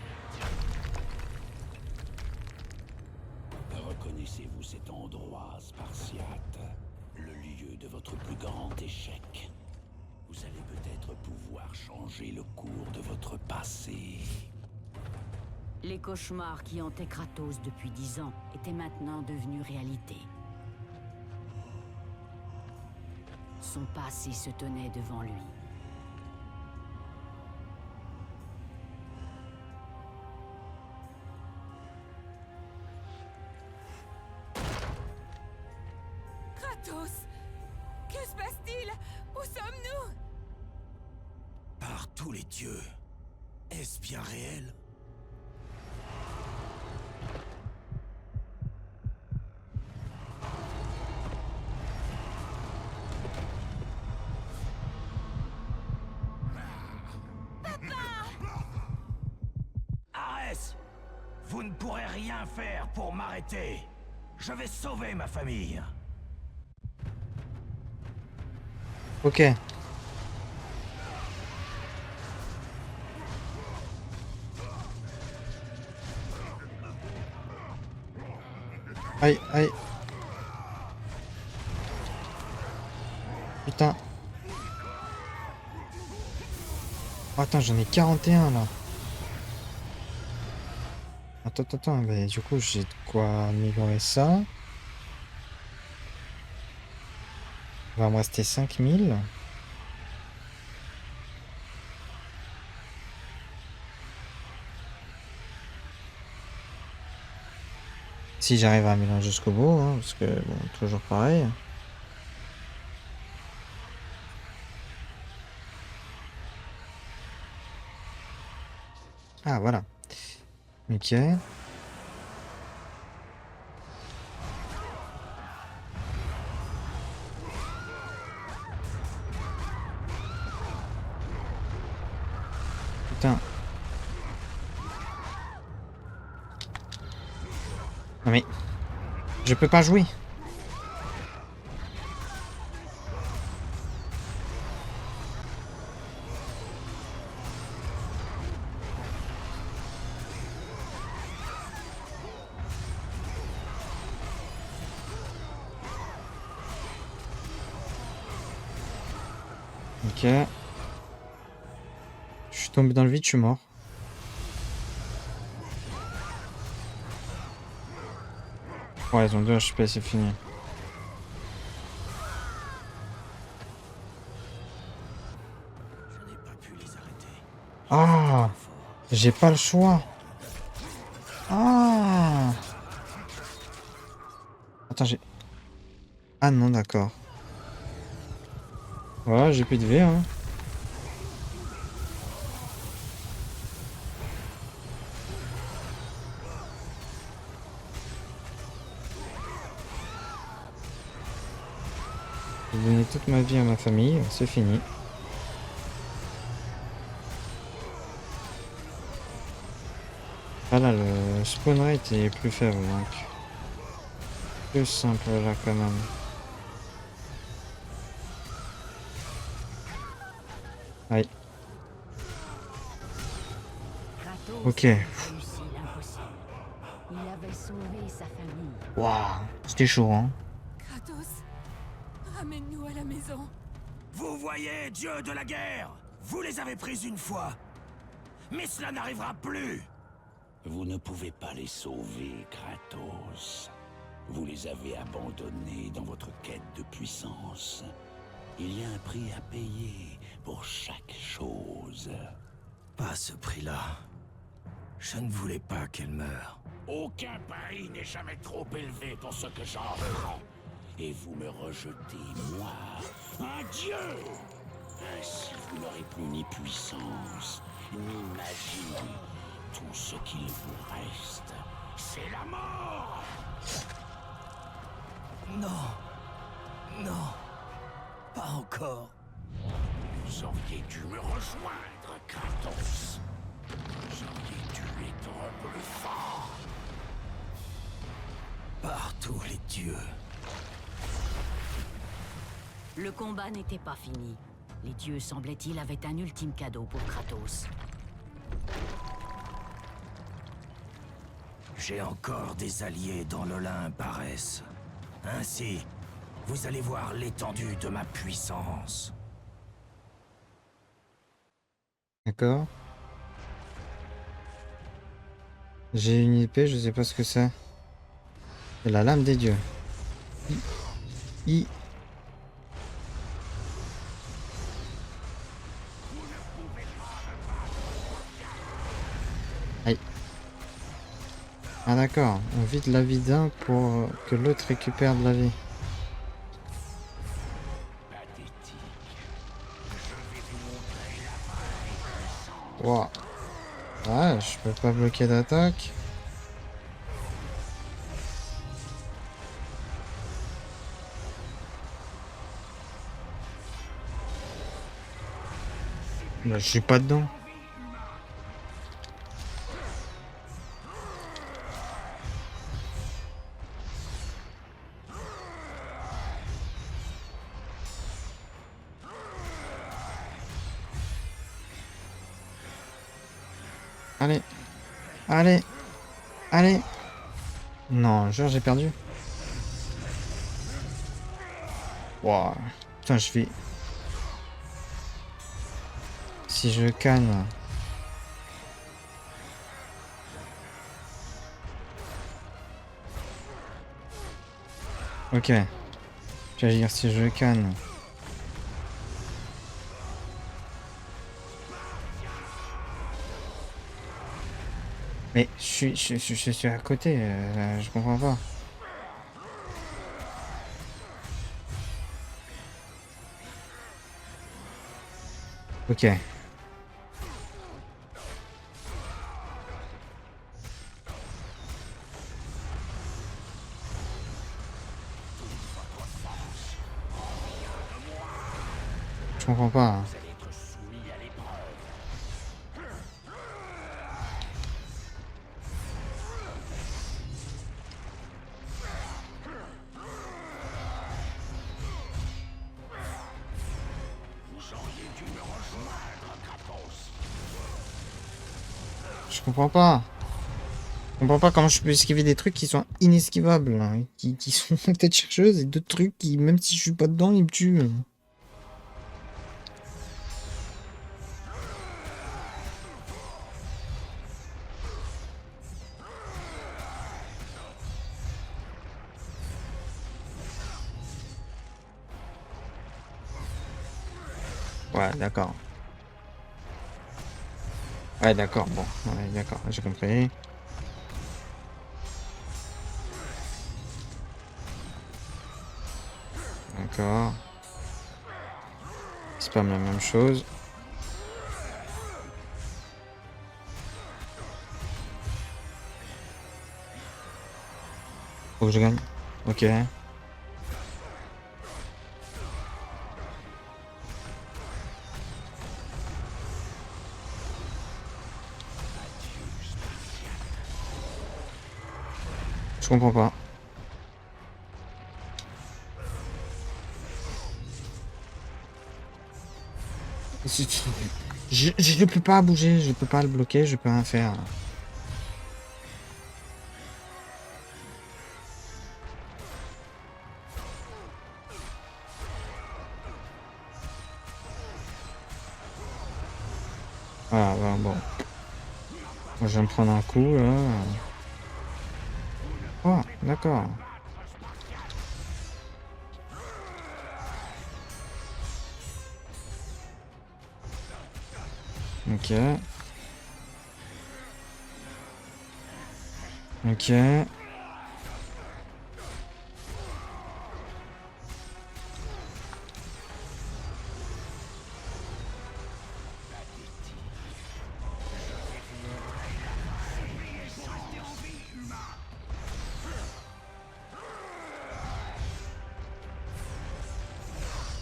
Reconnaissez-vous cet endroit, Spartiate, le lieu de votre plus grand échec? Vous allez peut-être pouvoir changer le cours de votre passé. Les cauchemars qui hantaient Kratos depuis 10 ans étaient maintenant devenus réalité. Son passé se tenait devant lui. Kratos! Que se passe-t-il? Où sommes-nous? Par tous les dieux, est-ce bien réel? Arès! Vous ne pourrez rien faire pour m'arrêter. Je vais sauver ma famille. Ok. Aïe, aïe. Putain. Oh, attends, j'en ai 41 là. Attends, mais du coup, j'ai de quoi améliorer ça. Il va me rester 5000. Si j'arrive à mélanger jusqu'au bout, hein, parce que bon, toujours pareil. Ah voilà. Ok. Putain. Non mais... Je peux pas jouer. Ok. Je suis tombé dans le vide, je suis mort. Ouais, ils ont 2 HP, c'est fini. Je n'ai pas pu les arrêter. Ah, j'ai pas le choix. Ah. Attends, j'ai... Ah non, d'accord. Voilà, j'ai plus de V, hein. J'ai donné toute ma vie à ma famille, c'est fini. Ah là, le spawn rate est plus faible, donc... Plus simple là, quand même. Aïe. Kratos Ok. avait réussi l'impossible. Il avait sauvé sa famille. Waouh, c'était chaud, hein. Kratos, ramène-nous à la maison. Vous voyez, dieu de la guerre, vous les avez prises une fois. Mais cela n'arrivera plus. Vous ne pouvez pas les sauver, Kratos. Vous les avez abandonnés dans votre quête de puissance. Il y a un prix à payer pour chaque chose. Pas ce prix-là. Je ne voulais pas qu'elle meure. Aucun prix n'est jamais trop élevé pour ce que j'offre. Et vous me rejetez, moi, un dieu. Ainsi, vous n'aurez plus ni puissance, ni magie. Tout ce qu'il vous reste, c'est la mort. Non. Non. Pas encore. Vous auriez dû me rejoindre, Kratos. Vous auriez dû être plus fort. Par tous les dieux. Le combat n'était pas fini. Les dieux, semblait-il, avaient un ultime cadeau pour Kratos. J'ai encore des alliés dans l'Olympe, Arès. Ainsi, vous allez voir l'étendue de ma puissance. D'accord. J'ai une épée, je sais pas ce que c'est. C'est la lame des dieux. I. Aïe. Ah d'accord, on vide la vie d'un pour que l'autre récupère de la vie. Wow. Ouais, je peux pas bloquer d'attaque. Là, je suis pas dedans. Allez. Allez. Allez. Non, genre j'ai perdu. Wow. Putain, je vais... Si je canne... Ok. J'allais dire si je canne... Mais je suis à côté, je comprends pas. Ok. Je comprends pas. Hein. Je comprends pas. Je comprends pas comment je peux esquiver des trucs qui sont inesquivables, hein, qui sont tête chercheuse et d'autres trucs qui, même si je suis pas dedans, ils me tuent. Ouais, d'accord. Ouais, d'accord, bon. Ouais, d'accord, j'ai compris. D'accord. C'est pas la même chose. Faut que je gagne. Ok. Je comprends pas. Je peux pas bouger, je peux pas le bloquer, je peux rien faire. Ah bah, bon. Moi, je vais me prendre un coup là. Oh, d'accord. Ok. Ok.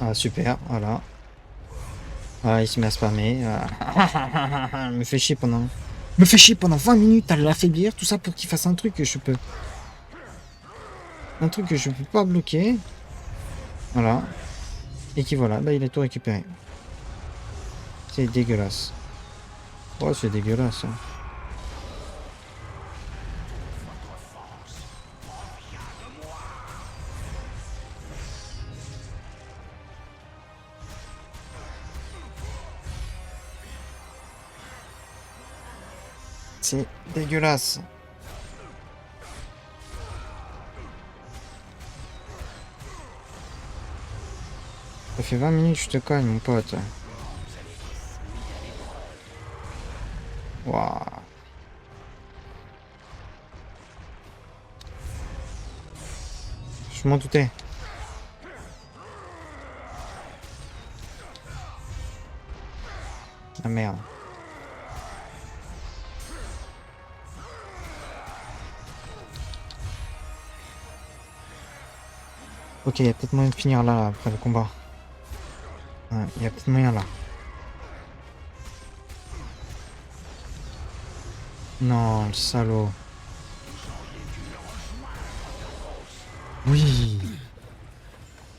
Ah super, voilà. Ah, il se met à spammer. Ah. Me fait chier pendant... Me fait chier pendant 20 minutes à l'affaiblir, tout ça pour qu'il fasse un truc que je peux... Un truc que je peux pas bloquer. Voilà. Et qui voilà, bah il a tout récupéré. C'est dégueulasse. Oh, c'est dégueulasse. Hein. C'est dégueulasse. Ça fait 20 minutes que je te cogne, mon pote. Waouh. Je m'en doutais. Ah merde. Ok, il y a peut-être moyen de finir là, après le combat. Ouais, il y a peut-être moyen là. Non, le salaud. Oui.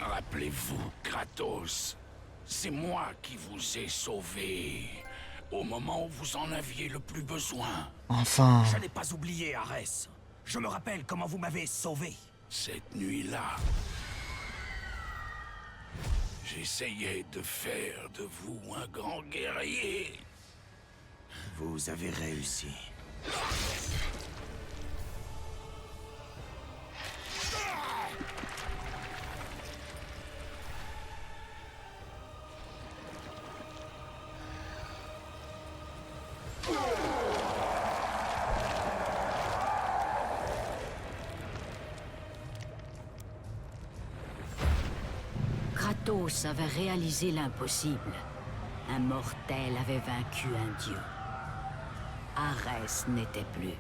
Rappelez-vous, Kratos, c'est moi qui vous ai sauvé au moment où vous en aviez le plus besoin. Enfin. Je n'ai pas oublié, Arès. Je me rappelle comment vous m'avez sauvé. Cette nuit-là, J'essayais de faire de vous un grand guerrier. Vous avez réussi. Kratos avait réalisé l'impossible. Un mortel avait vaincu un dieu. Arès n'était plus.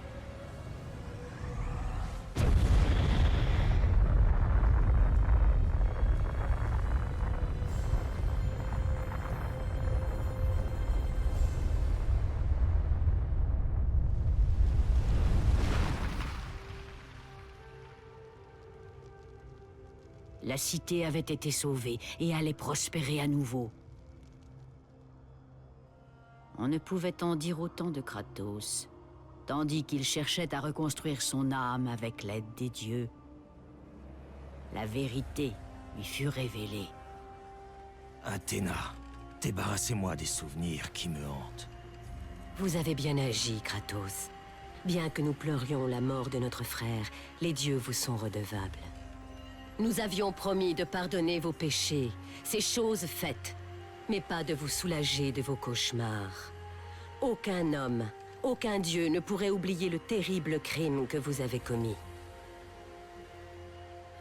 La cité avait été sauvée et allait prospérer à nouveau. On ne pouvait en dire autant de Kratos, tandis qu'il cherchait à reconstruire son âme avec l'aide des dieux. La vérité lui fut révélée. Athéna, débarrassez-moi des souvenirs qui me hantent. Vous avez bien agi, Kratos. Bien que nous pleurions la mort de notre frère, les dieux vous sont redevables. Nous avions promis de pardonner vos péchés, ces choses faites, mais pas de vous soulager de vos cauchemars. Aucun homme, aucun dieu ne pourrait oublier le terrible crime que vous avez commis.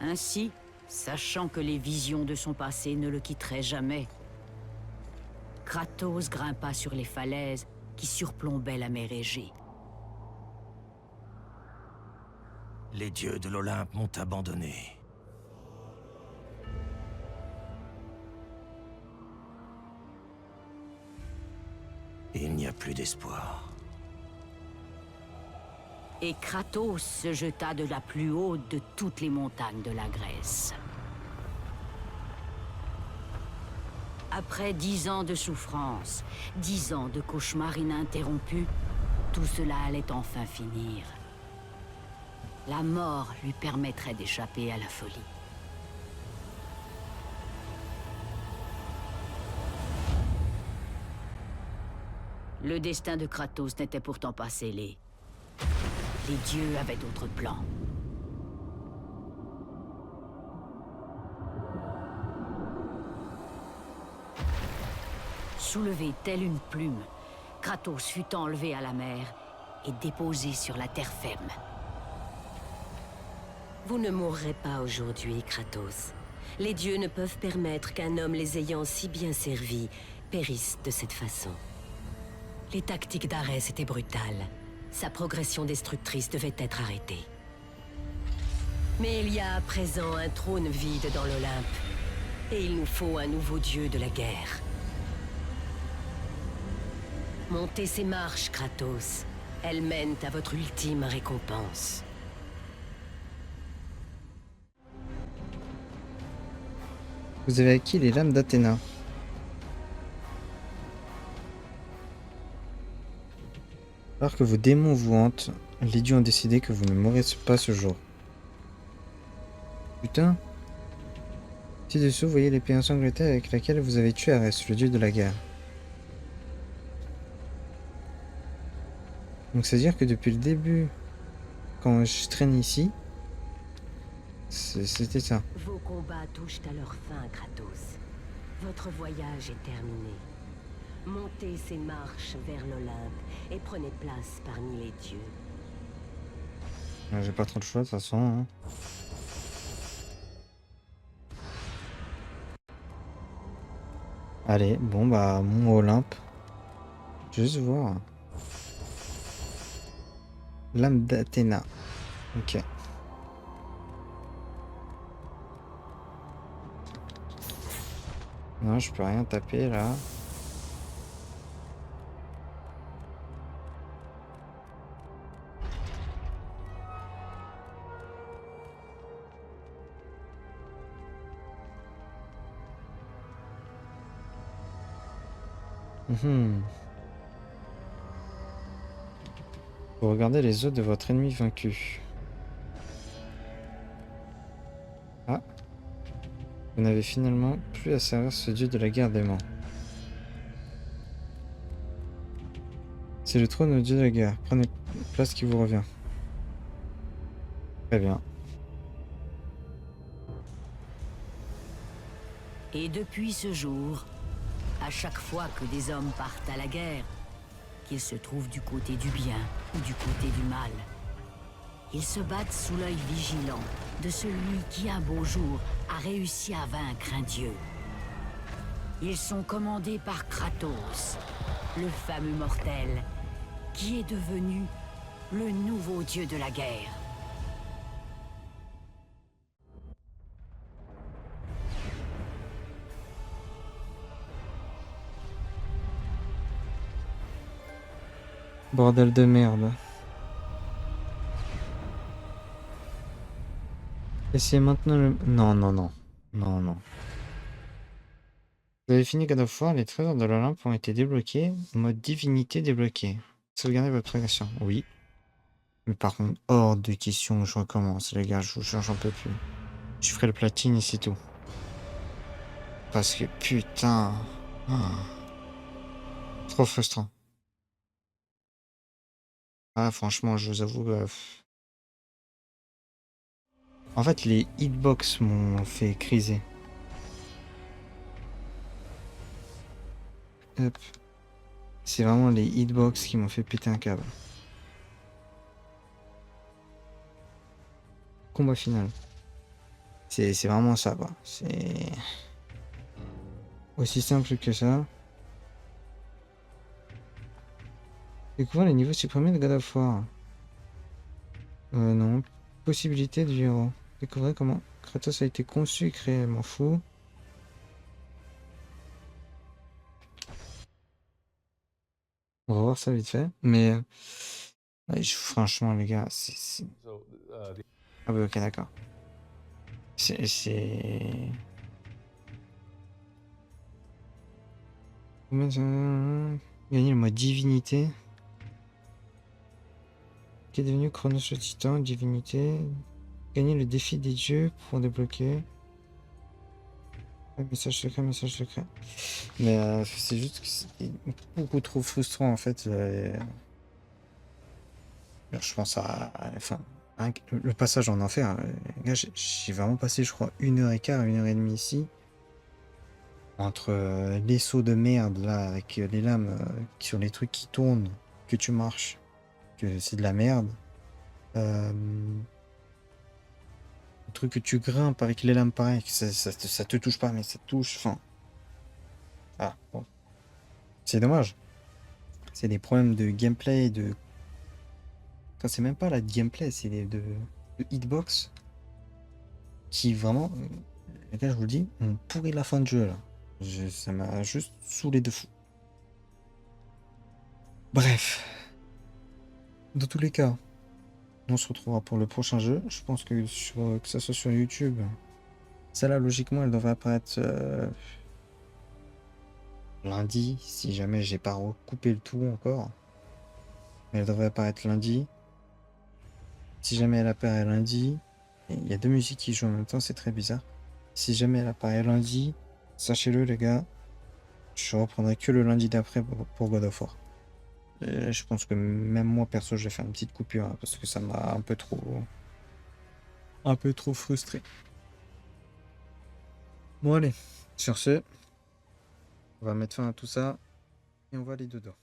Ainsi, sachant que les visions de son passé ne le quitteraient jamais, Kratos grimpa sur les falaises qui surplombaient la mer Égée. Les dieux de l'Olympe m'ont abandonné. Il n'y a plus d'espoir. Et Kratos se jeta de la plus haute de toutes les montagnes de la Grèce. Après 10 ans de souffrance, 10 ans de cauchemars ininterrompus, tout cela allait enfin finir. La mort lui permettrait d'échapper à la folie. Le destin de Kratos n'était pourtant pas scellé. Les dieux avaient d'autres plans. Soulevé tel une plume, Kratos fut enlevé à la mer et déposé sur la terre ferme. Vous ne mourrez pas aujourd'hui, Kratos. Les dieux ne peuvent permettre qu'un homme les ayant si bien servis périsse de cette façon. Les tactiques d'Arès étaient brutales. Sa progression destructrice devait être arrêtée. Mais il y a à présent un trône vide dans l'Olympe. Et il nous faut un nouveau dieu de la guerre. Montez ces marches, Kratos. Elles mènent à votre ultime récompense. Vous avez acquis les lames d'Athéna. Alors que vos démons vous hantent, les dieux ont décidé que vous ne mourrez pas ce jour. Putain. Ci-dessous, vous voyez l'épée ensanglantée avec laquelle vous avez tué Arès, le dieu de la guerre. Donc c'est-à-dire que depuis le début, quand je traîne ici, c'était ça. Vos combats touchent à leur fin, Kratos. Votre voyage est terminé. Montez ces marches vers l'Olympe et prenez place parmi les dieux. J'ai pas trop de choix de toute façon. Hein. Allez, bon bah mon Olympe. Juste voir. Lame d'Athéna. Ok. Non, je peux rien taper là. Vous regardez les os de votre ennemi vaincu. Ah. Vous n'avez finalement plus à servir ce dieu de la guerre dément. C'est le trône au dieu de la guerre. Prenez la place qui vous revient. Très bien. Et depuis ce jour, à chaque fois que des hommes partent à la guerre, qu'ils se trouvent du côté du bien ou du côté du mal, ils se battent sous l'œil vigilant de celui qui, un beau jour, a réussi à vaincre un dieu. Ils sont commandés par Kratos, le fameux mortel, qui est devenu le nouveau dieu de la guerre. Bordel de merde. Essayez maintenant le... Non, non, non. Non, non. Vous avez fini God of War, les trésors de l'Olympe ont été débloqués. Mode divinité débloqué. Sauvegardez votre progression. Oui. Mais par contre, hors de question, je recommence, les gars, je vous jure, j'en peux plus. Je ferai le platine et c'est tout. Parce que putain... Ah. Trop frustrant. Ah, franchement, je vous avoue... En fait, les hitbox m'ont fait criser. Hop. C'est vraiment les hitbox qui m'ont fait péter un câble. Combat final. C'est vraiment ça, quoi. C'est... aussi simple que ça. Découvrir les niveaux supprimés de God of War. Non. Possibilité du héros. Découvrir comment Kratos a été conçu et créé, m'en fous. On va voir ça vite fait. Mais ouais, franchement, les gars, c'est... Ah oui, ok, d'accord. C'est... Gagner le mode divinité. Qui est devenu Chronos le Titan, divinité. Gagner le défi des dieux pour débloquer. Message secret, message secret. Mais c'est juste que c'est beaucoup trop frustrant en fait. Je pense enfin, le passage en enfer. Les gars, j'ai vraiment passé, je crois, 1h15, 1h30 ici. Entre les sauts de merde là, avec les lames sur les trucs qui tournent, que tu marches, que c'est de la merde. Le truc que tu grimpes avec les lames pareil, que ça te touche pas, mais ça te touche. Enfin. Ah, bon. C'est dommage. C'est des problèmes de gameplay, de. Enfin, c'est même pas la gameplay, c'est de hitbox. Qui vraiment. Les gars, je vous le dis, on pourrit la fin de jeu là. Ça m'a juste saoulé de fou. Bref. Dans tous les cas. On se retrouvera pour le prochain jeu. Je pense que que ça soit sur YouTube, celle-là, logiquement, elle devrait apparaître lundi, si jamais j'ai pas recoupé le tout encore. Mais elle devrait apparaître lundi. Si jamais elle apparaît lundi, il y a deux musiques qui jouent en même temps, c'est très bizarre. Si jamais elle apparaît lundi, sachez-le les gars, je reprendrai que le lundi d'après pour God of War. Je pense que même moi perso je vais faire une petite coupure hein, parce que ça m'a un peu trop frustré. Bon allez, sur ce, on va mettre fin à tout ça et on va aller dedans.